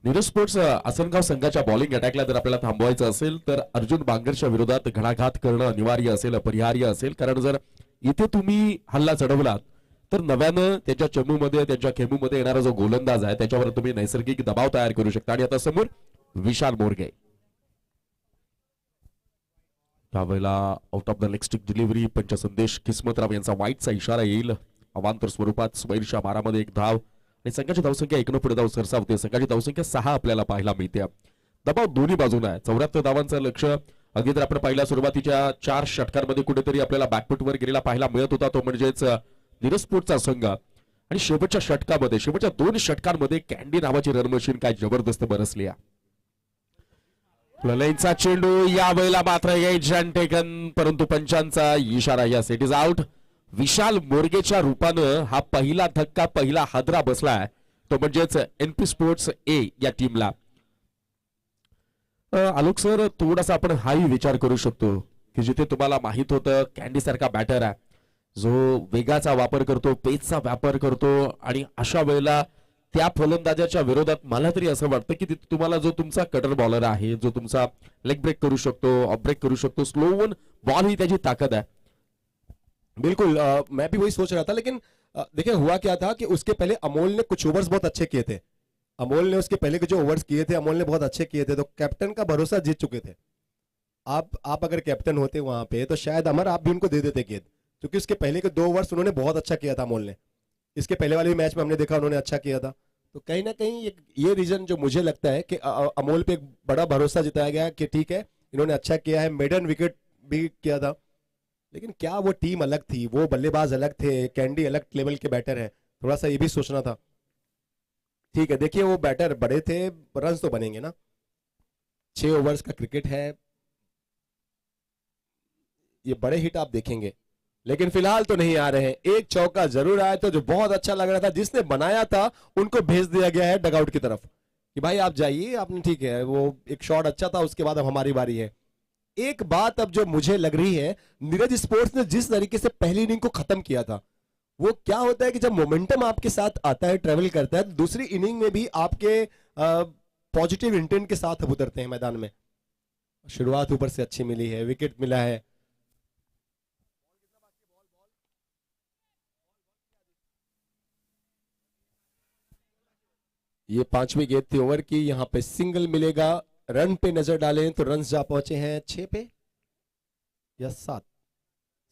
नीरज स्पोर्ट्स आसनगाव संघाच्या बॉलिंग अटॅकला जर आपल्याला थांबवायचं असेल तर अर्जुन बांगरच्या विरोधात घणाघात करणं अनिवार्य असेल, अपरिहार्य असेल। कारण जर इथे तुम्ही हल्ला चढवलात तर नव्यानं त्यांच्या चमूमध्ये त्यांच्या खेमूमध्ये येणारा जो गोलंदाज आहे त्याच्यावर तुम्ही नैसर्गिक दबाव तयार करू शकता. आणि आता समोर विशाल मोरगे. त्यावेळेला out of the leg stick delivery. पंचसंदेश किस्मतराव यांचा वाईटचा इशारा येईल. अवांतर स्वरूपात स्मैलच्या मारामध्ये एक धाव आणि संघाची धावसंख्या 1 पुढे धाव सरसावते. संघाची धावसंख्या 6 आपल्याला पाहायला मिळते. दबाव दोन्ही बाजूला आहे. 74 धावांचं लक्ष. अगदी जर आपण पहिल्या सुरुवातीच्या 4 षटकांमध्ये कुठेतरी आपल्याला बॅकफुटवर गेलेला पाहायला मिळत होता तो म्हणजेच नीरज स्पोर्ट्सचा संघ. आणि शेवटच्या षटकामध्ये शेवटच्या 2 षटकांमध्ये कॅन्डी नावाची रन मशीन काय जबरदस्त बरसली आहे. ललईंचा चेंडू यावेळेला मात्र एजंट टेकन परंतु पंचांचा इशारा. Yes it is out. Vishal मोरगेच्या रूपानं हा पहिला धक्का पहिला हादरा बसलाय तो म्हणजेच एनपी स्पोर्ट्स ए या टीमला. आलोक सर थोडासा आपण हाही विचार करू शकतो की जिथे तुम्हाला माहित होतं कॅन्डी सारखा बॅटर आहे जो वेगाचा वापर करतो पेसचा वापर करतो आणि अशा वेळेला त्या फलंदाजाच्या विरोधात मला तरी असं वाटतं की तिथे तुम्हाला जो तुमचा कटर बॉलर आहे जो तुमचा लेग ब्रेक करू शकतो ऑफ ब्रेक करू शकतो स्लो वन बॉल ही त्याची ताकद आहे. बिल्कुल मैं भी वही सोच रहा था लेकिन देखिए हुआ क्या था कि उसके पहले अमोल ने कुछ ओवर्स बहुत अच्छे किए थे. अमोल ने उसके पहले के जो ओवर्स किए थे अमोल ने बहुत अच्छे किए थे तो कैप्टन का भरोसा जीत चुके थे. आप अगर कैप्टन होते वहां पे तो शायद अमर आप भी उनको दे देते गेंद क्योंकि उसके पहले के 2 ओवर्स उन्होंने बहुत अच्छा किया था अमोल ने. इसके पहले वाले मैच में हमने देखा उन्होंने अच्छा किया था. तो कहीं ना कहीं ये रीजन जो मुझे लगता है कि अमोल पे एक बड़ा भरोसा जताया गया कि ठीक है इन्होंने अच्छा किया है. मेडन विकेट भी किया था लेकिन क्या वो टीम अलग थी वो बल्लेबाज अलग थे. कैंडी अलग लेवल के बैटर है. थोड़ा सा ये भी सोचना था. ठीक है देखिए वो बैटर बड़े थे रन तो बनेंगे ना. 6 ओवर्स का क्रिकेट है. ये बड़े हिट आप देखेंगे लेकिन फिलहाल तो नहीं आ रहे हैं. एक चौका जरूर आया था जो बहुत अच्छा लग रहा था. जिसने बनाया था उनको भेज दिया गया है डगआउट की तरफ कि भाई आप जाइए आपने ठीक है वो एक शॉट अच्छा था उसके बाद अब हमारी बारी है. एक बात अब जो मुझे लग रही है नीरज स्पोर्ट्स ने जिस तरीके से पहली इनिंग को खत्म किया था वो क्या होता है कि जब मोमेंटम आपके साथ आता है ट्रेवल करता है तो दूसरी इनिंग में भी आपके पॉजिटिव इंटेंट के साथ अब उतरते हैं मैदान में. शुरुआत ऊपर से अच्छी मिली है विकेट मिला है. ये 5वीं गेंद थी ओवर की. यहां पे सिंगल मिलेगा. रन पे नजर डालें तो रन जा पहुंचे हैं 6 पे या 7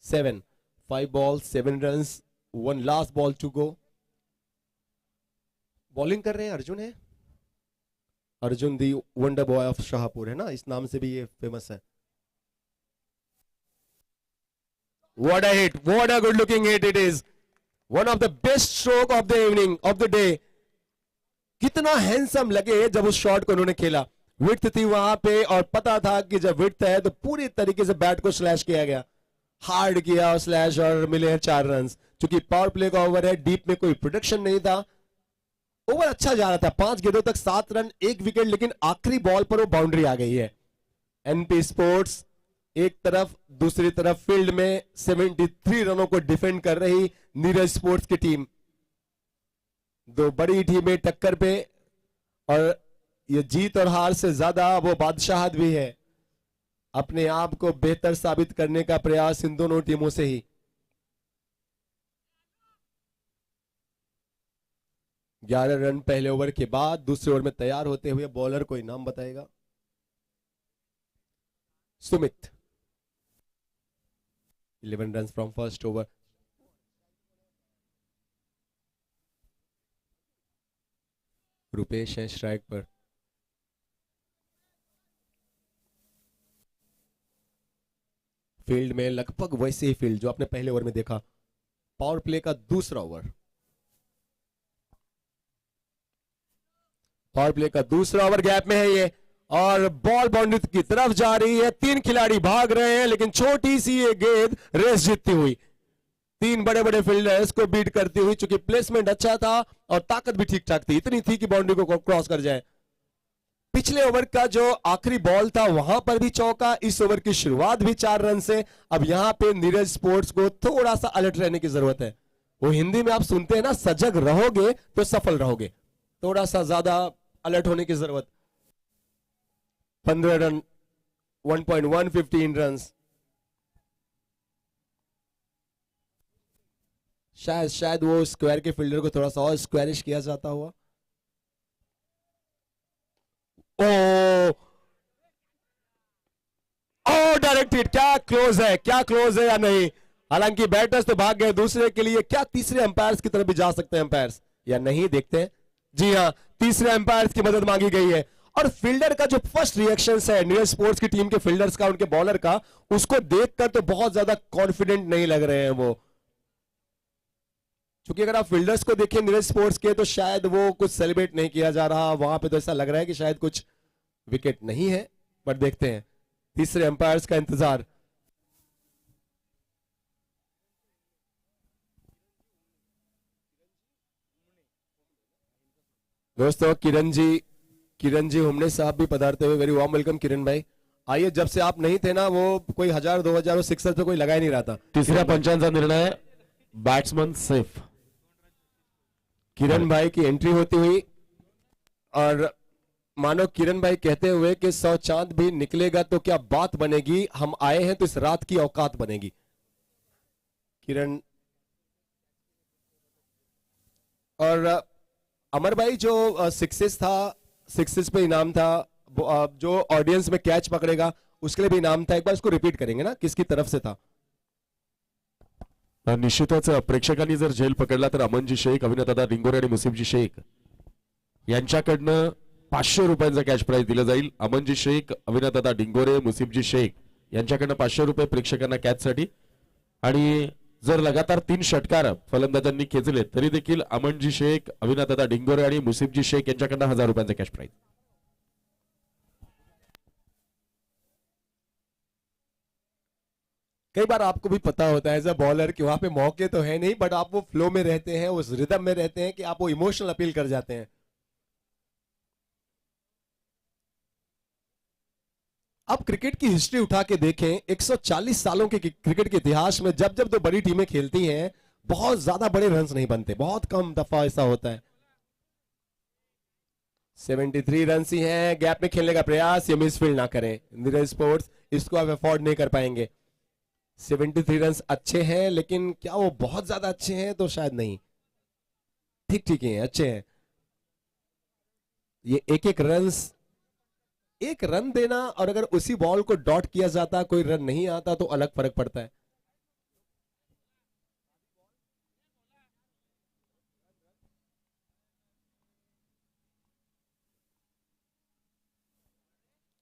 7 5 ball 7 runs 1 last ball to go. Bowling कर रहे हैं अर्जुन है. Arjun the wonder boy of Shahpur है ना इस नाम से भी ये फेमस है. What a hit! What a good looking hit it is! One of the best stroke of the evening of the day. कितना हैंडसम लगे जब उस शॉट को उन्होंने खेला. विड्थ थी वहां पे और पता था कि जब विड्थ है तो पूरी तरीके से बैट को स्लैश किया गया. हार्ड किया स्लैश और मिले हैं 4 रन. क्योंकि पावर प्ले का ओवर है डीप में कोई प्रोटेक्शन नहीं था. ओवर अच्छा जा रहा था 5 गेंदों तक 7 रन 1 विकेट लेकिन आखिरी बॉल पर वो बाउंड्री आ गई है. एनपी स्पोर्ट्स एक तरफ दूसरी तरफ फील्ड में 73 रनों को डिफेंड कर रही नीरज स्पोर्ट्स की टीम. 2 बड़ी टीमें टक्कर पे और ये जीत और हार से ज्यादा वो बादशाहत भी है. अपने आप को बेहतर साबित करने का प्रयास इन दोनों टीमों से ही. 11 रन पहले ओवर के बाद दूसरे ओवर में तैयार होते हुए बॉलर कोई नाम बताएगा. Sumit 11 run from first over. Rupesh है स्ट्राइक पर. फील्ड में लगभग वैसे ही फील्ड जो आपने पहले ओवर में देखा. पावर प्ले का दूसरा ओवर. पावर प्ले का दूसरा ओवर गैप में है ये और बॉल बाउंड्री की तरफ जा रही है. 3 खिलाड़ी भाग रहे हैं लेकिन छोटी सी ये गेंद रेस जीतती हुई 3 बड़े बड़े फील्डर्स को बीट करती हुई. चूंकि प्लेसमेंट अच्छा था और ताकत भी ठीक ठाक थी इतनी थी कि बाउंड्री को क्रॉस कर जाए. पिछले ओवर का जो आखिरी बॉल था वहां पर भी चौका. इस ओवर की शुरुआत भी 4 रन से. अब यहां पे नीरज स्पोर्ट्स को थोड़ा सा अलर्ट रहने की जरूरत है. वो हिंदी में आप सुनते हैं ना सजग रहोगे तो सफल रहोगे. थोड़ा सा ज्यादा अलर्ट होने की जरूरत. 15 रन 1.115 रन. शायद वो स्क्वायर के फील्डर को थोड़ा सा और स्क्वायरिश किया जाता हुआ। ओ ओ डायरेक्ट हिट, क्या क्लोज है, क्या क्लोज है या नहीं। हालांकि बैटर्स तो भाग गए दूसरे के लिए, क्या तीसरे अंपायर्स की तरफ भी जा सकते हैं अंपायर्स या नहीं, देखते हैं। जी हाँ, तीसरे अंपायर्स की मदद मांगी गई है। और फील्डर का जो फर्स्ट रिएक्शन है नीरज स्पोर्ट्स की टीम के फील्डर्स का, उनके बॉलर का, उसको देखकर तो बहुत ज्यादा कॉन्फिडेंट नहीं लग रहे हैं वो। क्योंकि अगर आप फील्डर्स को देखें नीरज स्पोर्ट्स के, तो शायद वो कुछ सेलिब्रेट नहीं किया जा रहा वहां पे, तो ऐसा लग रहा है कि शायद कुछ विकेट नहीं है। बट देखते हैं, तीसरे अंपायर्स का इंतजार। दोस्तों किरण जी हुमने साहब भी पधारते हुए, वेरी वार्म वेलकम किरण भाई। आइए, जब से आप नहीं थे ना, वो कोई 1000-2000 सिक्सर तो कोई लगा ही नहीं रहा था। तिसऱ्या पंचांचा निर्णय, बॅट्समन सेफ। किरण भाई की एंट्री होती हुई, और मानो किरण भाई कहते हुए कि 100 चांद भी निकलेगा तो क्या बात बनेगी, हम आए हैं तो इस रात की औकात बनेगी। किरण और अमर भाई, जो सिक्सेस था, सिक्सेस पे इनाम था, जो ऑडियंस में कैच पकड़ेगा उसके लिए भी इनाम था। एक बार इसको रिपीट करेंगे ना, किसकी तरफ से था? निश्चितच प्रेक्षकांनी जर झेल पकडला तर अमनजी शेख, अविनादादा डिंगोरे आणि मुसीबजी शेख यांच्याकडनं 500 रुपयांचा कॅश प्राइज दिलं जाईल। अमनजी शेख, अविनादादा डिंगोरे, मुसीबजी शेख यांच्याकडनं 500 रुपये प्रेक्षकांना कॅचसाठी। आणि जर लगातार 3 षटकार फलंदाजांनी खेचले तरी देखील अमनजी शेख, अविनादादा डिंगोरे आणि मुसीबजी शेख यांच्याकडनं 1000 रुपयांचा कॅश प्राइज। कई बार आपको भी पता होता है एज अ बॉलर कि वहां पे मौके तो है नहीं, बट आप वो फ्लो में रहते हैं, उस रिदम में रहते हैं कि आप वो इमोशनल अपील कर जाते हैं। अब क्रिकेट की हिस्ट्री उठा के देखें, 140 सालों के क्रिकेट के इतिहास में जब जब तो बड़ी टीमें खेलती हैं, बहुत ज्यादा बड़े रन्स नहीं बनते, बहुत कम दफा ऐसा होता है। 73 रन ही हैं। गैप में खेलने का प्रयास, ये मिसफील्ड ना करें नीरज स्पोर्ट्स, इसको आप अफोर्ड नहीं कर पाएंगे। 73 रन अच्छे हैं, लेकिन क्या वो बहुत ज्यादा अच्छे हैं? तो शायद नहीं, ठीक ठीक हैं, अच्छे हैं। ये एक रन देना, और अगर उसी बॉल को डॉट किया जाता, कोई रन नहीं आता, तो अलग फर्क पड़ता है।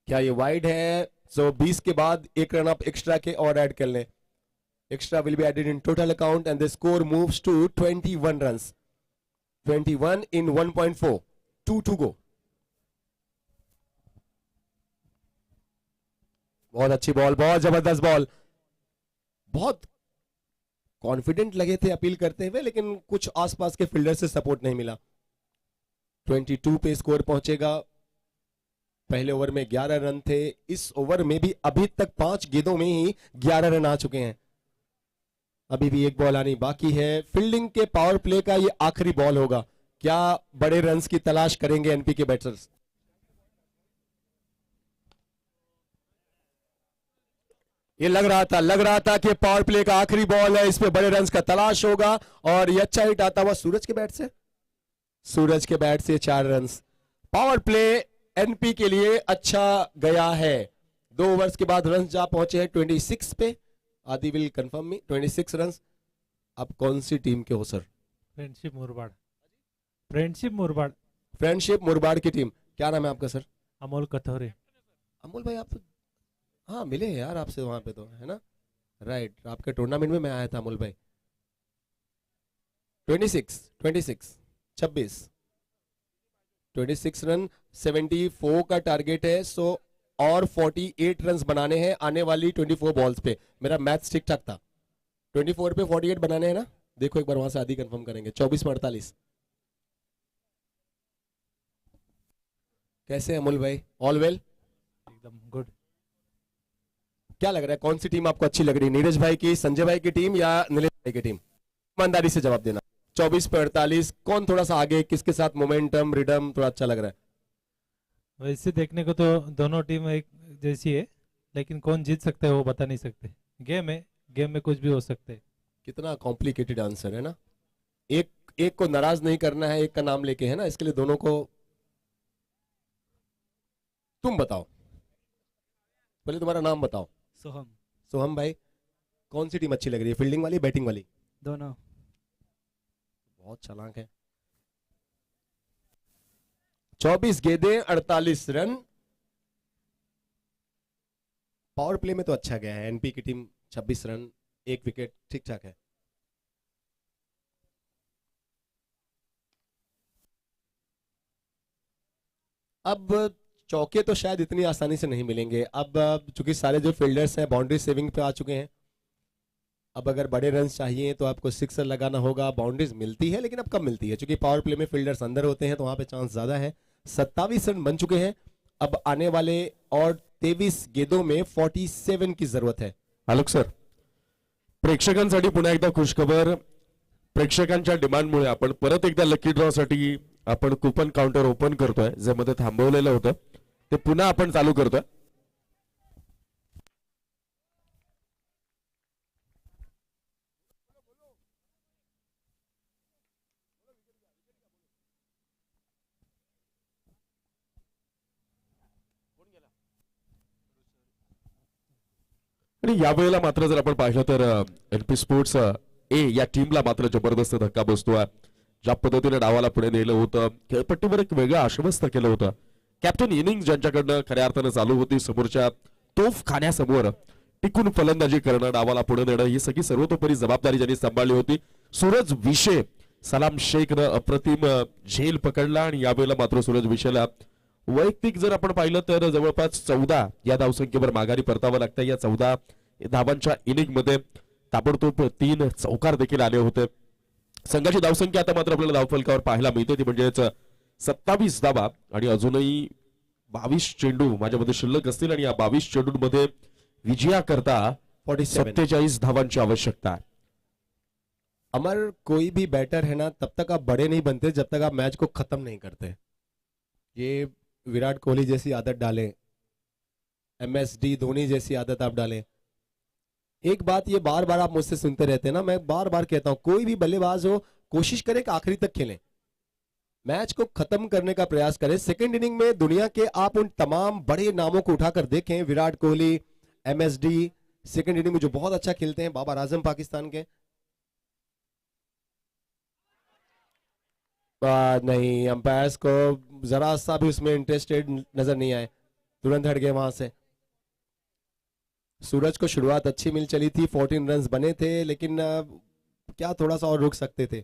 क्या ये वाइड है? सो 20 के बाद एक रन आप एक्स्ट्रा के और ऐड कर लें। Extra will be added in total account and the score moves to 21 runs. 21 in 1.4, 2 to go। बहुत अच्छी बॉल, बहुत जबरदस्त बॉल। बहुत कॉन्फिडेंट लगे थे अपील करते हुए, लेकिन कुछ आसपास के फील्डर से सपोर्ट नहीं मिला। 22 पे स्कोर पहुंचेगा। पहले ओवर में 11 रन थे, इस ओवर में भी अभी तक 5 गेंदों में ही 11 रन आ चुके हैं। अभी भी एक बॉल आनी बाकी है। फील्डिंग के पावर प्ले का ये आखिरी बॉल होगा। क्या बड़े रन्स की तलाश करेंगे एनपी के बैटर्स? ये लग रहा था कि पावर प्ले का आखिरी बॉल है, इस पे बड़े रन्स का तलाश होगा। और ये अच्छा हिट आता हुआ सूरज के बैट से 4 रन्स। पावर प्ले एनपी के लिए अच्छा गया है। 2 ओवर्स के बाद रन जा पहुंचे हैं 26 पे। आदि विल कंफर्म मी, 26 रन। आप कौन सी टीम के हो सर? फ्रेंडशिप मुरबाड की टीम। क्या नाम है आपका सर? अमोल कथोरे। अमोल भाई, आप हाँ मिले हैं यार आपसे वहां पे, तो है ना? राइट, आपके टूर्नामेंट में मैं आया था अमोल भाई। 26 रन, 74 का टारगेट है। सो और 48 रन बनाने हैं आने वाली 24 बॉल्स पे। मेरा मैथ्स ठीक ठाक था। 24 पे 48 बनाने हैं ना? देखो एक बार वहां से आदि कंफर्म करेंगे। 24 में 48। कैसे अमोल भाई? All well? एकदम गुड। क्या लग रहा है, कौन सी टीम आपको अच्छी लग रही है? नीरज भाई की, संजय भाई की टीम या नीलेश भाई की टीम? ईमानदारी से जवाब देना। 24 पे 48, कौन थोड़ा सा आगे, किसके साथ मोमेंटम, रिडम थोड़ा अच्छा लग रहा है? वैसे देखने को तो दोनों टीम एक जैसी है, लेकिन कौन जीत सकता है वो बता नहीं सकते। गेम है, गेम में कुछ भी हो सकता है। कितना कॉम्प्लिकेटेड आंसर है ना? एक एक को नाराज नहीं करना है, एक का नाम लेके, है ना, इसके लिए दोनों को। तुम बताओ, पहले तुम्हारा नाम बताओ। सोहम। सोहम भाई, कौन सी टीम अच्छी लग रही है, फील्डिंग वाली बैटिंग वाली? दोनों। बहुत चालाक है। 24 गेंदें 48 रन। पावर प्ले में तो अच्छा गया है, एनपी की टीम 26 रन 1 विकेट, ठीक ठाक है। अब चौके तो शायद इतनी आसानी से नहीं मिलेंगे। अब चूंकि सारे जो फील्डर्स हैं बाउंड्री सेविंग पे आ चुके हैं, अब अगर बड़े रन चाहिए तो आपको सिक्सर लगाना होगा। बाउंड्रीज मिलती है लेकिन अब कब मिलती है, क्योंकि पावर प्ले में फील्डर्स अंदर होते हैं तो वहां पे चांस ज्यादा है। 27 रन बन चुके हैं। अब आने वाले और 23 गेंदों में 47 की जरूरत है। आलोक सर, प्रेक्षकांसाठी पुन्हा एकदा खुशखबर. प्रेक्षकांच्या डिमांडमुळे आपण परत एकदा लकी ड्रॉ साठी आपण कुपन काउंटर ओपन करतोय. जे मध्ये थांबवलेलं होतं ते पुन्हा आपण चालू करतोय. आणि यावेळेला मात्र जर आपण पाहिलं तर एनपी स्पोर्ट्स ए या टीमला मात्र जबरदस्त धक्का बसतोय. ज्या पद्धतीने डावाला पुढे नेलं होतं, खेळपट्टीवर एक वेगळं आश्वस्त केलं होतं. कॅप्टन इनिंग ज्यांच्याकडनं खऱ्या अर्थानं चालू होती, समोरच्या तोफखान्यासमोर टिकून फलंदाजी करणं, डावाला पुढे नेणं, ही सगळी सर्वतोपरी जबाबदारी ज्यांनी सांभाळली होती. सूरज विशे, सलाम शेखनं अप्रतिम झेल पकडला आणि यावेळेला मात्र सूरज विशेला वैयक्तिक जर आपण पाहिलं तर जवळपास 14 या धावसंख्येवर माघारी परतावं लागतं. या 14 धावांच्या इनिंग मध्ये ताबडतोब 3 चौकार देखील आले होते. संघाची धावसंख्या आता मात्र आपल्याला धावफलकावर पाहायला मिळते, ती म्हणजेच 27 धावा आणि अजूनही 22 चेंडू माझ्यामध्ये शिल्लक असतील आणि या 22 चेंडूंमध्ये विजयाकरता 47 धावांची आवश्यकता है. अमर, कोई भी बैटर है ना, तब तक आप बड़े नहीं बनते जब तक आप मैच को खत्म नहीं करते। ये विराट कोहली जैसी आदत डालें, एमएसडी धोनी जैसी आदत आप डालें। एक बात ये बार बार आप मुझसे सुनते रहते हैं ना, मैं बार बार कहता हूं, कोई भी बल्लेबाज हो कोशिश करें कि आखिरी तक खेलें, मैच को खत्म करने का प्रयास करें। सेकंड इनिंग में दुनिया के आप उन तमाम बड़े नामों को उठाकर देखें, Virat Kohli, MSD second inning में जो बहुत अच्छा खेलते हैं, बाबर आजम पाकिस्तान के। नहीं, अंपायर्स को जरा सा भी उसमें इंटरेस्टेड नजर नहीं आए, तुरंत हट गए वहां से। सूरज को शुरुआत अच्छी मिल चली थी, 14 रन्स बने थे, लेकिन क्या थोड़ा सा और रुक सकते थे।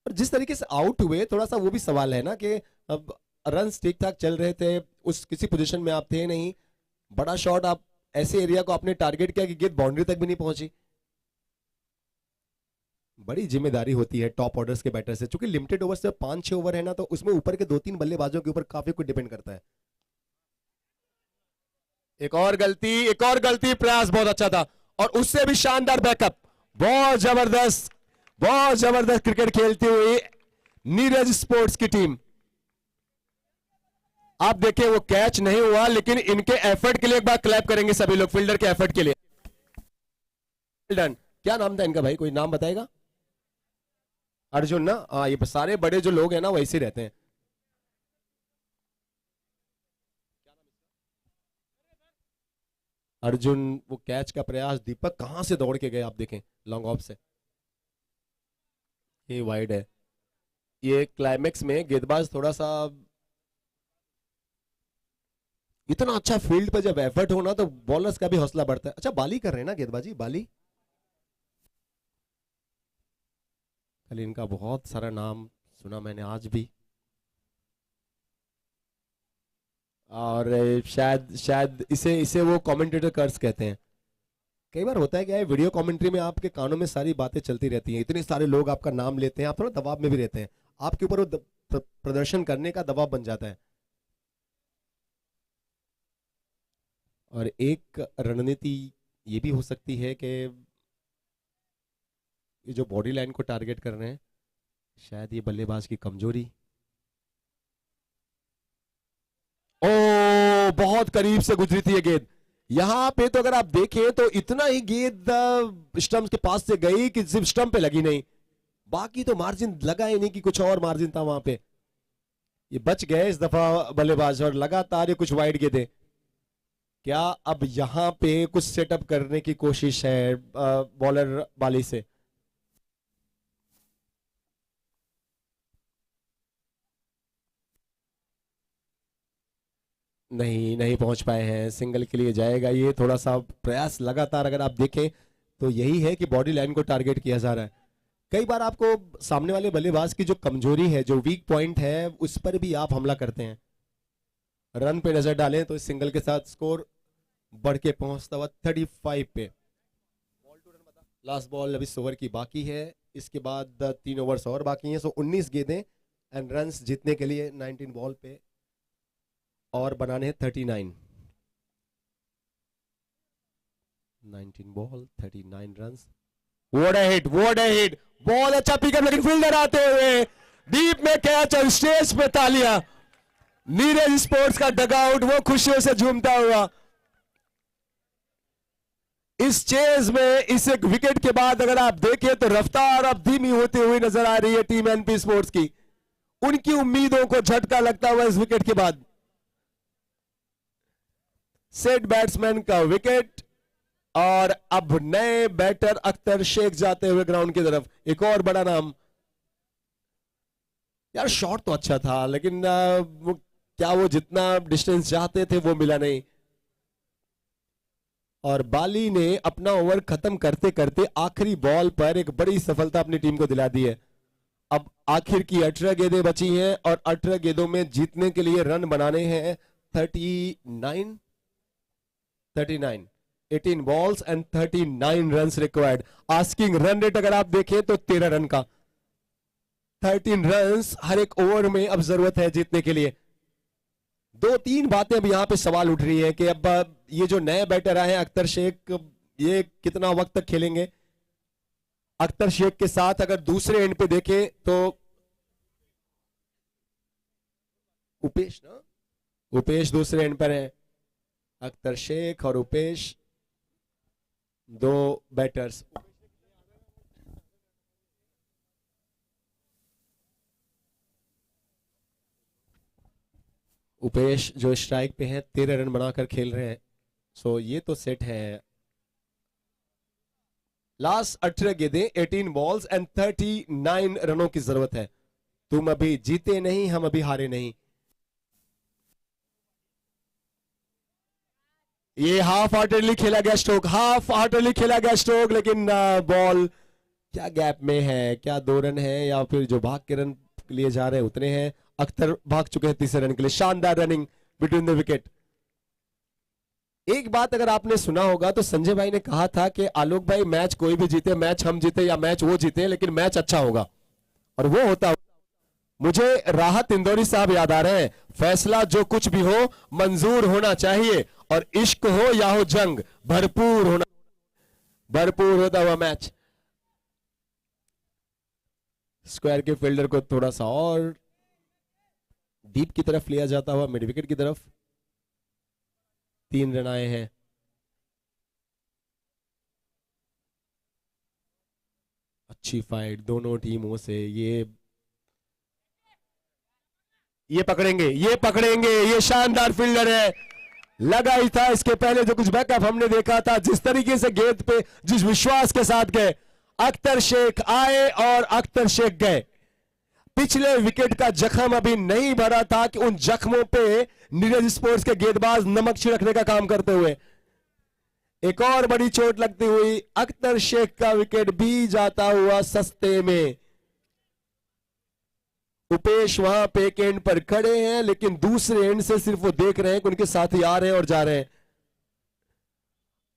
और जिस तरीके से आउट हुए, थोड़ा सा वो भी सवाल है ना कि अब रन्स ठीक ठाक चल रहे थे, उस किसी पोजीशन में आप थे नहीं, बड़ा शॉट आप ऐसे एरिया को आपने टारगेट किया कि गेंद बाउंड्री तक भी नहीं पहुंची। बड़ी जिम्मेदारी होती है टॉप ऑर्डर्स के बैटर से, क्योंकि लिमिटेड ओवर से 5-6 ओवर है ना, तो उसमें ऊपर के 2-3 बल्लेबाजों के ऊपर काफी कुछ डिपेंड करता है। एक और गलती, प्रयास बहुत अच्छा था और उससे भी शानदार बैकअप। बहुत जबरदस्त क्रिकेट खेलती हुई नीरज स्पोर्ट्स की टीम। आप देखें, वो कैच नहीं हुआ, लेकिन इनके एफर्ट के लिए एक बार क्लैप करेंगे सभी लोग, फील्डर के एफर्ट के लिए। डन। क्या नाम था इनका भाई, कोई नाम बताएगा? अर्जुन ना? हाँ, ये सारे बड़े जो लोग हैं ना वैसे ही रहते हैं। अर्जुन, वो कैच का प्रयास, दीपक कहां से दौड़ के गए आप देखें, लॉन्ग ऑफ से। ये वाइड है। ये क्लाइमेक्स में गेंदबाज थोड़ा सा, इतना अच्छा फील्ड पे जब एफर्ट होना तो बॉलर्स का भी हौसला बढ़ता है। अच्छा, बाली कर रहे हैं ना गेंदबाजी, बाली। कल इनका बहुत सारा नाम सुना मैंने आज भी, और शायद इसे वो कमेंटेटर कर्स कहते हैं। कई बार होता है क्या है, वीडियो कमेंट्री में आपके कानों में सारी बातें चलती रहती हैं, इतने सारे लोग आपका नाम लेते हैं, आप थोड़ा दबाव में भी रहते हैं, आपके ऊपर वो प्रदर्शन करने का दबाव बन जाता है। और एक रणनीति ये भी हो सकती है कि ये जो बॉडी लाइन को टारगेट कर रहे हैं, शायद ये बल्लेबाज की कमजोरी। ओ, बहुत करीब से गुजरी थी ये गेंद, यहां पे तो अगर आप देखें तो इतना ही गेंद स्टंप के पास से गई कि सिर्फ स्टंप पे लगी नहीं, बाकी तो मार्जिन लगा ही नहीं कि कुछ और मार्जिन था वहां पे। ये बच गए इस दफा बल्लेबाज, और लगातार ये कुछ वाइड गेंदें। क्या अब यहां पे कुछ सेटअप करने की कोशिश है बॉलर बाली से? नहीं पहुंच पाए हैं, सिंगल के लिए जाएगा ये। थोड़ा सा प्रयास लगातार अगर आप देखें तो यही है कि बॉडी लाइन को टारगेट किया जा रहा है। कई बार आपको सामने वाले बल्लेबाज की जो कमजोरी है, जो वीक पॉइंट है, उस पर भी आप हमला करते हैं। रन पे नजर डालें तो इस सिंगल के साथ स्कोर बढ़ के पहुंचता हुआ 35 पे। लास्ट बॉल अभी 100 ओवर की बाकी है, इसके बाद 3 ओवर्स और बाकी हैं। सो 19 गेंदें एंड रन्स जीतने के लिए 19 बॉल पे और बनाने हैं 39। 19 ball 39 runs. What a hit, what a hit! Ball अच्छा पिकअप, लेकिन फील्डर आते हुए डीप में कैच और स्टेज पे तालियां। नीरज स्पोर्ट्स का डगआउट वो खुशियों से झूमता हुआ। इस चेज में इस एक विकेट के बाद अगर आप देखें तो रफ्तार अब धीमी होती हुई नजर आ रही है टीम एनपी स्पोर्ट्स की। उनकी उम्मीदों को झटका लगता हुआ इस विकेट के बाद। सेट बैट्समैन का विकेट और अब नए बैटर अख्तर शेख जाते हुए ग्राउंड की तरफ। एक और बड़ा नाम। यार शॉट तो अच्छा था, लेकिन क्या वो जितना डिस्टेंस चाहते थे वो मिला नहीं। और बाली ने अपना ओवर खत्म करते करते आखिरी बॉल पर एक बड़ी सफलता अपनी टीम को दिला दी है। अब आखिर की 18 गेंदें बची हैं और 18 गेंदों में जीतने के लिए रन बनाने हैं 39। 18 balls and 39 runs required. Asking run rate अगर आप देखें तो 13 रन का। 13 रन्स हर एक ओवर में अब जरूरत है जीतने के लिए। 2-3 बातें अब यहां पे सवाल उठ रही है कि अब ये जो नए बैटर आए हैं अख्तर शेख, ये कितना वक्त तक खेलेंगे। अख्तर शेख के साथ अगर दूसरे एंड पे देखें तो उपेश दूसरे एंड पर है। अख्तर शेख और उपेश दो बैटर्स। उपेश जो स्ट्राइक पे है 13 रन बनाकर खेल रहे हैं। सो ये तो सेट है। लास्ट 18 गेंदें 18 बॉल्स एंड 39 रनों की जरूरत है। तुम अभी जीते नहीं, हम अभी हारे नहीं। ये हाफ हार्टेडली खेला गया स्ट्रोक, लेकिन बॉल क्या गैप में है, क्या 2 रन है या फिर जो भाग के रन लिए जा रहे हैं उतने हैं। अख्तर भाग चुके हैं तीसरे रन के लिए। शानदार रनिंग बिटवीन द विकेट। एक बात अगर आपने सुना होगा तो संजय भाई ने कहा था कि आलोक भाई मैच कोई भी जीते, मैच हम जीते या मैच वो जीते, लेकिन मैच अच्छा होगा, और वो होता। मुझे राहत इंदौरी साहब याद आ रहे हैं। फैसला जो कुछ भी हो मंजूर होना चाहिए, और इश्क हो या हो जंग भरपूर होता हुआ मैच। स्क्वायर के फील्डर को थोड़ा सा और डीप की तरफ लिया जाता हुआ मिड विकेट की तरफ। 3 रन आए हैं। अच्छी फाइट दोनों टीमों से। ये पकड़ेंगे, ये शानदार फील्डर है। लगा ही था इसके पहले जो कुछ बैकअप हमने देखा था, जिस तरीके से गेंद पे जिस विश्वास के साथ गए। अख्तर शेख आए और अख्तर शेख गए। पिछले विकेट का जख्म अभी नहीं भरा था कि उन जख्मों पे नीरज स्पोर्ट्स के गेंदबाज नमक छिड़कने का काम करते हुए एक और बड़ी चोट लगती हुई अख्तर शेख का विकेट भी जाता हुआ सस्ते में। उपेश वहां पे एक एंड पर खड़े हैं, लेकिन दूसरे एंड से सिर्फ वो देख रहे हैं कि उनके साथी आ रहे हैं और जा रहे हैं।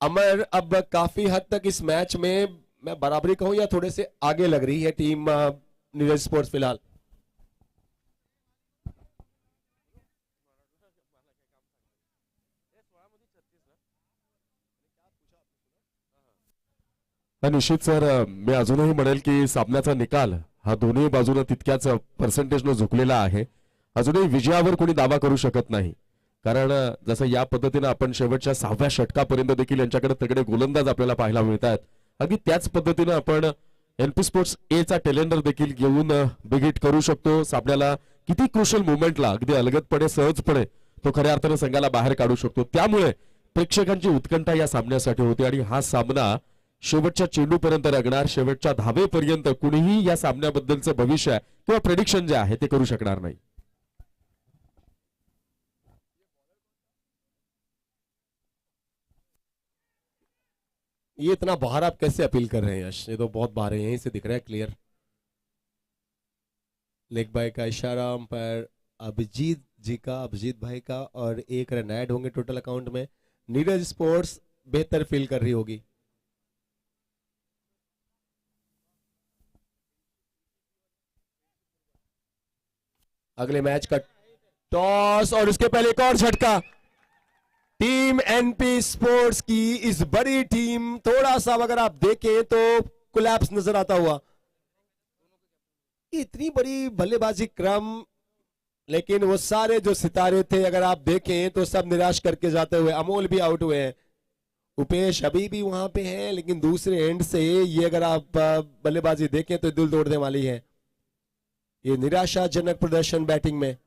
अमर अब काफी हद तक इस मैच में मैं बराबरी कहूं या थोड़े से आगे लग रही है टीम नीरज स्पोर्ट्स फिलहाल। निश्चित सर, मी अजूनही म्हणेल की सामन्याचा निकाल हा दोन्ही बाजूने तितक्याच पर्सेंटेजने झुकलेला आहे. अजूनही विजयावर कोणी दावा करू शकत नाही, कारण जसं या पद्धतीनं आपण शेवटच्या 6व्या षटकापर्यंत देखील यांच्याकडे तगडे गोलंदाज आपल्याला पाहायला मिळतात. अगदी त्याच पद्धतीनं आपण एनपी स्पोर्ट्स ए चा टेलेंडर देखील घेऊन बिग हिट करू शकतो. सामन्याला किती क्रुशल मुवमेंटला अगदी अलगदपणे सहजपणे तो खऱ्या अर्थानं संघाला बाहेर काढू शकतो. त्यामुळे प्रेक्षकांची उत्कंठा या सामन्यासाठी होती आणि हा सामना शेवटच्या चेंडूपर्यंत रंगणार. शेवटच्या धावेपर्यंत कुणीही या सामन्याबद्दलचं भविष्य किंवा प्रेडिक्शन जे आहे ते करू शकणार नाही. ये इतना बाहर आप कैसे अपील कर रहे हैं यश? ये तो बहुत बाहर है, यहीं से दिख रहा है क्लियर. लेग बाय का इशारा अंपायर अभिजीत भाई का, और 1 रन ऐड होंगे टोटल अकाउंट में. नीरज स्पोर्ट्स बेहतर फील कर रही होगी. अगले मैच का टॉस और उसके पहले एक और झटका. टीम एनपी स्पोर्ट्स की इस बड़ी टीम थोड़ा सा अगर आप देखें तो कोलैप्स नजर आता हुआ. इतनी बड़ी बल्लेबाजी क्रम, लेकिन वो सारे जो सितारे थे अगर आप देखें तो सब निराश करके जाते हुए. अमोल भी आउट हुए हैं, उपेश अभी भी वहां पे है, लेकिन दूसरे एंड से ये अगर आप बल्लेबाजी देखें तो दिल तोड़ने वाली है. ये निराशाजनक प्रदर्शन बैटिंग में.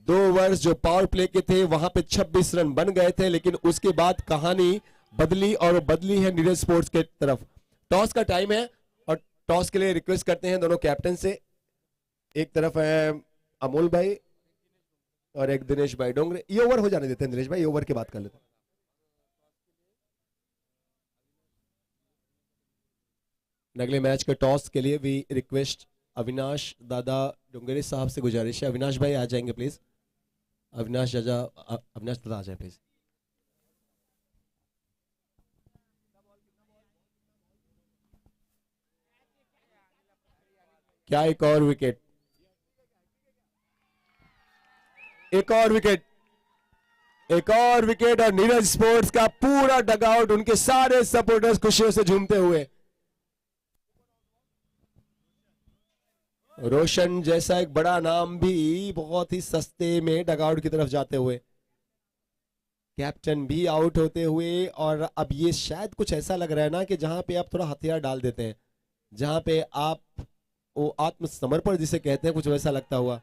2 ओवर्स जो पावर प्ले के थे वहां पे 26 रन बन गए थे, लेकिन उसके बाद कहानी बदली और बदली है नीरज स्पोर्ट्स के तरफ. टॉस का टाइम है और टॉस के लिए रिक्वेस्ट करते हैं दोनों कैप्टन से. एक तरफ है अमोल भाई और एक दिनेश भाई डोंगरे. ये ओवर हो जाने देते हैं दिनेश भाई, ये ओवर की बात कर लेते हैं. अगले मैच के टॉस के लिए भी रिक्वेस्ट अविनाश दादा डोंगरे साहब से गुजारिश है. अविनाश भाई आ जाएंगे प्लीज. अविनाश दादा आ जाए प्लीज. क्या एक और विकेट? एक और विकेट, एक और विकेट और नीरज स्पोर्ट्स का पूरा डगआउट, उनके सारे सपोर्टर्स खुशियों से झूमते हुए. रोशन जैसा एक बड़ा नाम भी बहुत ही सस्ते में डगआउट की तरफ जाते हुए. कैप्टन भी आउट होते हुए. और अब ये शायद कुछ ऐसा लग रहा है ना कि जहां पे आप थोड़ा हथियार डाल देते हैं, जहां पे आप वो आत्मसमर्पण जिसे कहते हैं, कुछ वैसा लगता हुआ.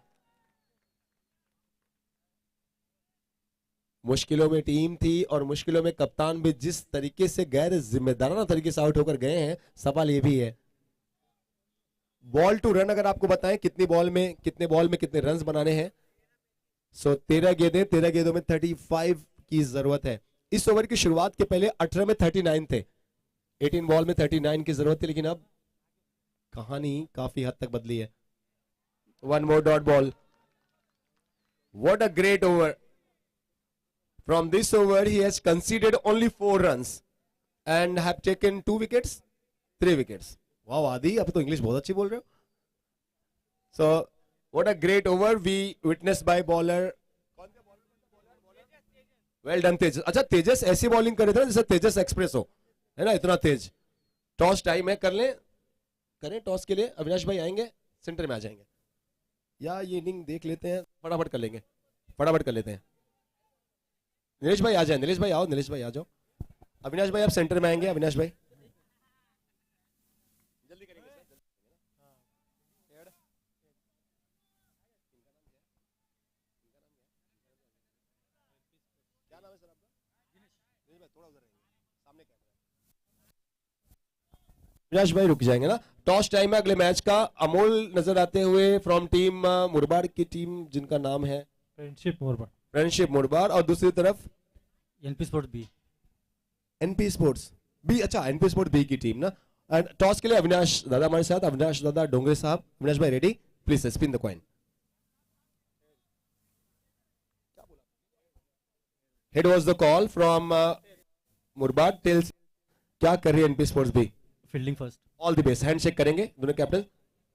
मुश्किलों में टीम थी और मुश्किलों में कप्तान भी जिस तरीके से गैर जिम्मेदाराना तरीके से आउट होकर गए हैं, सवाल ये भी है. बॉल टू रन अगर आपको बताएं कितने बॉल में कितने रन्स बनाने हैं. 13 गेंदें, 13 गेंदों में 35 की जरूरत है. इस ओवर की शुरुआत के पहले 18 में 39 थे. 18 बॉल में 39 की जरूरत थी, लेकिन अब कहानी काफी हद तक बदली है. 1 more dot ball. What a great over. From this over he has conceded only 4 runs and have taken 2 wickets, 3 wickets. वाह आदि, आप तो इंग्लिश बहुत अच्छी बोल रहे हो. So what a great over we witness by bowler. Well done Tejas. अच्छा तेजस ऐसी बॉलिंग करे थे जैसे तेजस एक्सप्रेस हो, है ना, इतना तेज. टॉस टाइम है, कर लें, करें टॉस के लिए. अविनाश भाई आएंगे, सेंटर में आ जाएंगे, या ये इनिंग देख लेते हैं, फटाफट कर लेंगे, फटाफट कर लेते हैं. नीलेश भाई आ जाए, नीलेश भाई आओ, नीलेश भाई आ जाओ. अविनाश भाई आप सेंटर में आएंगे. अविनाश भाई अविनाश भाई रुक जाएंगे ना. टॉस टाइम है अगले मैच का. अमोल नजर आते हुए फ्रॉम टीम मुरबाड की टीम, जिनका नाम है फ्रेंडशिप मुरबाड, और दूसरी तरफ NP sports B. NP sports B. अच्छा एनपी स्पोर्ट्स बी की टीम ना. टॉस के लिए अविनाश दादा हमारे साथ. अविनाश दादा डोंगरे साहब. अविनाश भाई ready, please spin the coin. Head was the call from Murbad. Tails क्या कर रही है NP sports B? Fielding first. All the best. Handshake करेंगे दोनों captain.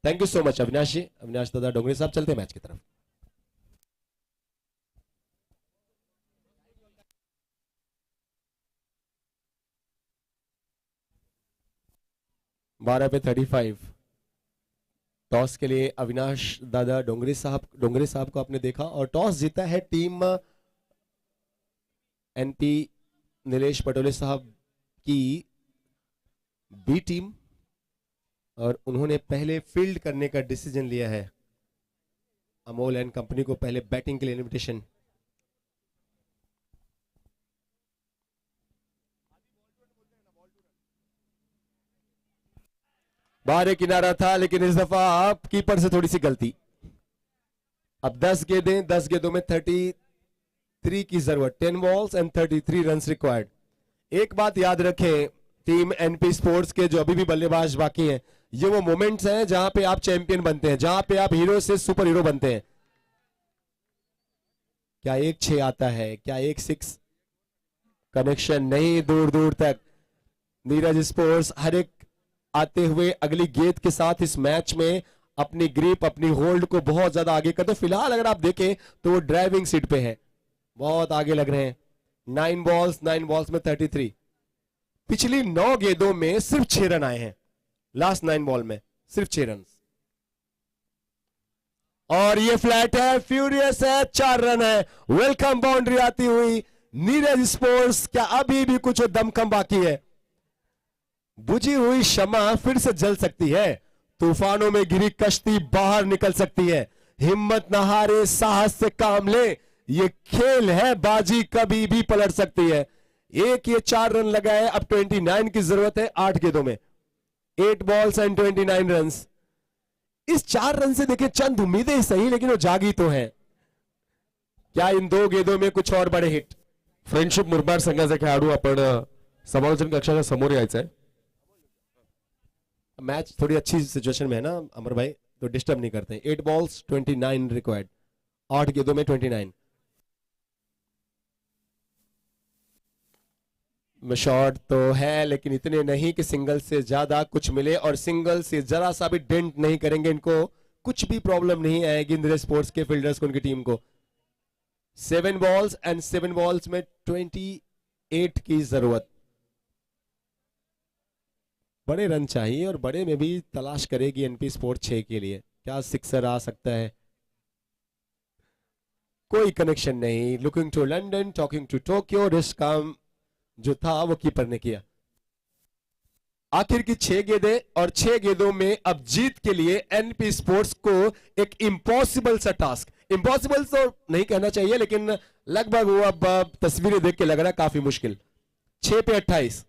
Thank you so much Avinash ji, Avinash दादा डोंगरे साहब. चलते हैं मैच की तरफ. बारह पे 35. टॉस के लिए अविनाश दादा डोंगरे साहब को आपने देखा और टॉस जीता है टीम एनपी नीलेश पटोले साहब की बी टीम और उन्होंने पहले फील्ड करने का डिसीजन लिया है। अमोल एंड कंपनी को पहले बैटिंग के लिए इनविटेशन। बाहर किनारा था लेकिन इस दफा आप कीपर से थोड़ी सी गलती। अब 10 गेंदें, 10 गेंदों में 33 की जरूरत, 10 बॉल्स एंड 33 रन्स रिक्वायर्ड। एक बात याद रखें टीम एनपी स्पोर्ट्स के जो अभी भी बल्लेबाज बाकी हैं, ये वो मोमेंट्स हैं जहां पे आप चैंपियन बनते हैं, जहां पे आप हीरो से सुपर हीरो बनते हैं। क्या एक 6 आता है, क्या एक 6? कनेक्शन नहीं दूर दूर तक। नीरज स्पोर्ट्स हर एक आते हुए अगली गेंद के साथ इस मैच में अपनी ग्रिप, अपनी होल्ड को बहुत ज्यादा आगे करते हैं। फिलहाल अगर आप देखें तो वो ड्राइविंग सीट पे है, बहुत आगे लग रहे हैं। 9 बॉल्स में 33। पिछली 9 गेंदों में सिर्फ 6 रन आए हैं, लास्ट 9 बॉल में सिर्फ 6 रन। और ये फ्लैट है, फ्यूरियस है, 4 रन है। वेलकम बाउंड्री आती हुई नीरज स्पोर्ट्स। क्या अभी भी कुछ दमखम बाकी है? बुझी हुई शमा फिर से जल सकती है, तूफानों में घिरी कश्ती बाहर निकल सकती है। हिम्मत न हारे, साहस से काम ले, ये खेल है, बाजी कभी भी पलट सकती है। एक ये 4 रन लगाए, अब 29 की जरूरत है 8 गेंदों में। 8 बॉल्स एंड 29 रन। इस 4 रन से देखिए चंद उम्मीदें सही, लेकिन वो जागी तो है। क्या इन 2 गेंदों में कुछ और बड़े हिट? फ्रेंडशिप मुरबाड संघाचे खेळाडू आपण समालोचन कक्षाच्या समोर यायचंय. मैच थोड़ी अच्छी सिचुएशन में है ना अमर भाई, तो डिस्टर्ब नहीं करते। 8 बॉल्स 29 रिक्वायर्ड, 8 गेंदों में 29 में। शॉट तो है लेकिन इतने नहीं कि सिंगल से ज्यादा कुछ मिले, और सिंगल से जरा सा भी डेंट नहीं करेंगे इनको, कुछ भी प्रॉब्लम नहीं आएगी नीरज स्पोर्ट्स के फील्डर्स को, उनकी टीम को। 7 बॉल्स एंड 7 बॉल्स में 28 की जरूरत। बड़े रन चाहिए और बड़े में भी तलाश करेगी एनपी स्पोर्ट 6 के लिए। क्या सिक्सर आ सकता है? कोई कनेक्शन नहीं। Looking to London, talking to Tokyo. Risk काम जो था वो कीपर ने किया। आखिर की 6 गेंदें, और 6 गेंदों में अब जीत के लिए एनपी स्पोर्ट्स को एक इम्पॉसिबल सा टास्क, इम्पॉसिबल तो नहीं कहना चाहिए लेकिन लगभग वो अब तस्वीरें देख के लग रहा है काफी मुश्किल। 6 पे 28।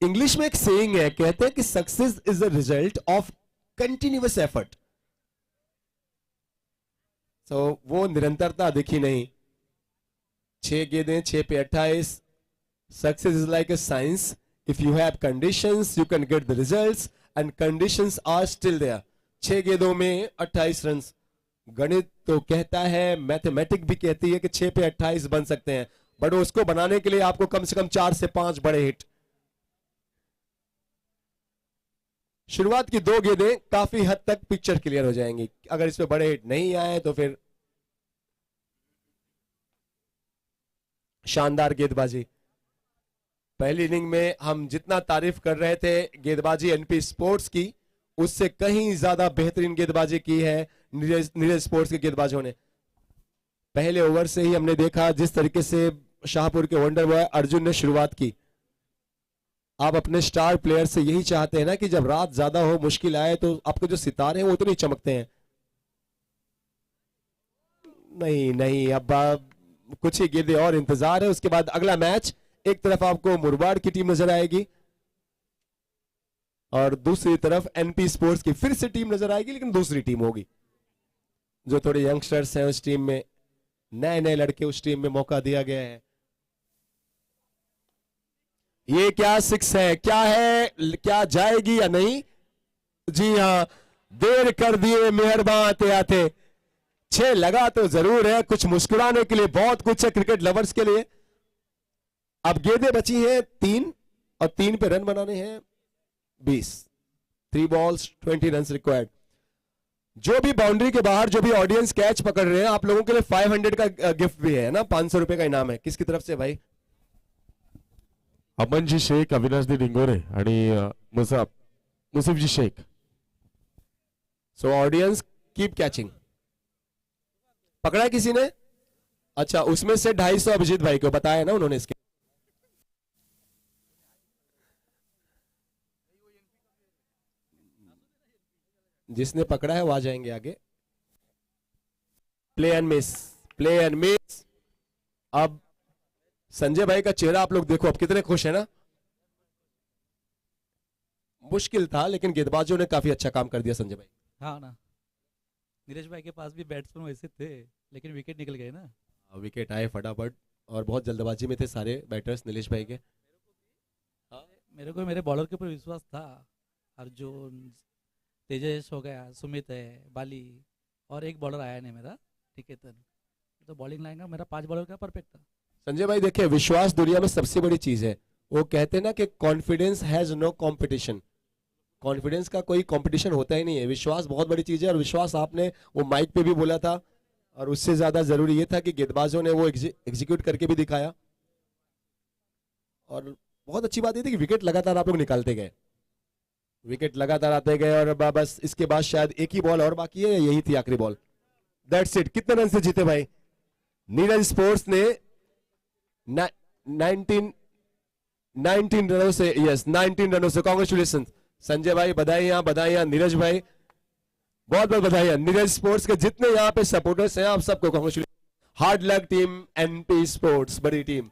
इंग्लिश में एक सेइंग है, कहते हैं कि success is the result of continuous effort. तो वो निरंतरता दिखी नहीं। 6 गेंदें, 6 पे 28। Success is like a science, if you have conditions you can get the results, and conditions are still there. 6 गेंदों में 28 रन। गणित तो कहता है, मैथमेटिक भी कहती है कि 6 पे 28 बन सकते हैं, बट उसको बनाने के लिए आपको कम से कम 4 से 5 बड़े हिट। शुरुआत की 2 गेंदें काफी हद तक पिक्चर क्लियर हो जाएंगी। अगर इसमें बड़े हिट नहीं आए तो फिर शानदार गेंदबाजी। पहली इनिंग में हम जितना तारीफ कर रहे थे गेंदबाजी एनपी स्पोर्ट्स की, उससे कहीं ज्यादा बेहतरीन गेंदबाजी की है नीरज स्पोर्ट्स के गेंदबाजों ने। पहले ओवर से ही हमने देखा जिस तरीके से शाहपुर के वंडर बॉय अर्जुन ने शुरुआत की। आप अपने स्टार प्लेयर से यही चाहते हैं ना कि जब रात ज्यादा हो, मुश्किल आए, तो आपके जो सितारे हैं वो तो नहीं चमकते हैं। नहीं, अब कुछ ही गेंदें और इंतजार है, उसके बाद अगला मैच। एक तरफ आपको मुरबाड की टीम नजर आएगी और दूसरी तरफ एनपी स्पोर्ट्स की फिर से टीम नजर आएगी, लेकिन दूसरी टीम होगी। जो थोड़े यंगस्टर्स हैं उस टीम में, नए नए लड़के उस टीम में मौका दिया गया है। ये क्या 6 है, क्या है, क्या जाएगी या नहीं? जी हां, देर कर दिए मेहरबान आते आते। 6 लगा तो जरूर है, कुछ मुस्कुराने के लिए बहुत कुछ है क्रिकेट लवर्स के लिए। अब गेंदें बची हैं 3 और 3 पे रन बनाने हैं 20। 3 बॉल्स 20 रन रिक्वायर्ड। जो भी बाउंड्री के बाहर जो भी ऑडियंस कैच पकड़ रहे हैं, आप लोगों के लिए 500 का गिफ्ट भी है ना, 500 रुपए का इनाम है। किसकी तरफ से भाई? अमनजी शेख, अविनाशजी डिंगोरे आणि मुसाफजी Sheikh so audience keep catching. पकड़ा है किसी ने? अच्छा, उसमें से 250 अभिजीत भाई को बताया ना उन्होंने इसके। जिसने पकड़ा है वो आ जाएंगे आगे। Play and miss, play and miss. अब संजय भाई का चेहरा आप लोग देखो, अब कितने खुश है ना। मुश्किल था लेकिन गेंदबाजों ने काफी अच्छा काम कर दिया संजय भाई। हाँ ना, नीरज भाई के पास भी बैट्समैन वैसे थे लेकिन विकेट निकल गए ना। विकेट आए फटाफट और बहुत जल्दबाजी में थे सारे बैटर्स नीलेश भाई के। मेरे को मेरे बॉलर के ऊपर विश्वास था। अर्जुन, तेजस हो गया, सुमित है, बाली, और एक बॉलर आया नहीं मेरा, निकेतन। तो बॉलिंग लाएगा मेरा 5 बॉलर का परफेक्ट था। संजय भाई देखिए, विश्वास दुनिया में सबसे बड़ी चीज है। वो कहते हैं ना कि confidence has no competition. Confidence का कोई कंपटीशन होता ही नहीं है। विश्वास बहुत बड़ी चीज है और विश्वास आपने वो माइक पे भी बोला था और उससे ज्यादा जरूरी ये था कि गेंदबाजों ने वो एग्जीक्यूट करके भी दिखाया। और बहुत अच्छी बात ये थी कि विकेट लगातार आप लोग निकालते गए, विकेट लगातार आते गए और बस इसके बाद शायद एक ही बॉल और बाकी है, यही थी आखिरी बॉल। That's it. कितने रन से जीते भाई? नीरज स्पोर्ट्स ने 19 रनों से, यस 19 रनों से। कांग्रेचुलेशन संजय भाई, बधाइयां बधाइयां। नीरज भाई बहुत बहुत बधाइयां। नीरज स्पोर्ट्स के जितने यहाँ पे सपोर्टर्स हैं आप सबको congratulation. Hard luck team NP sports, बड़ी टीम।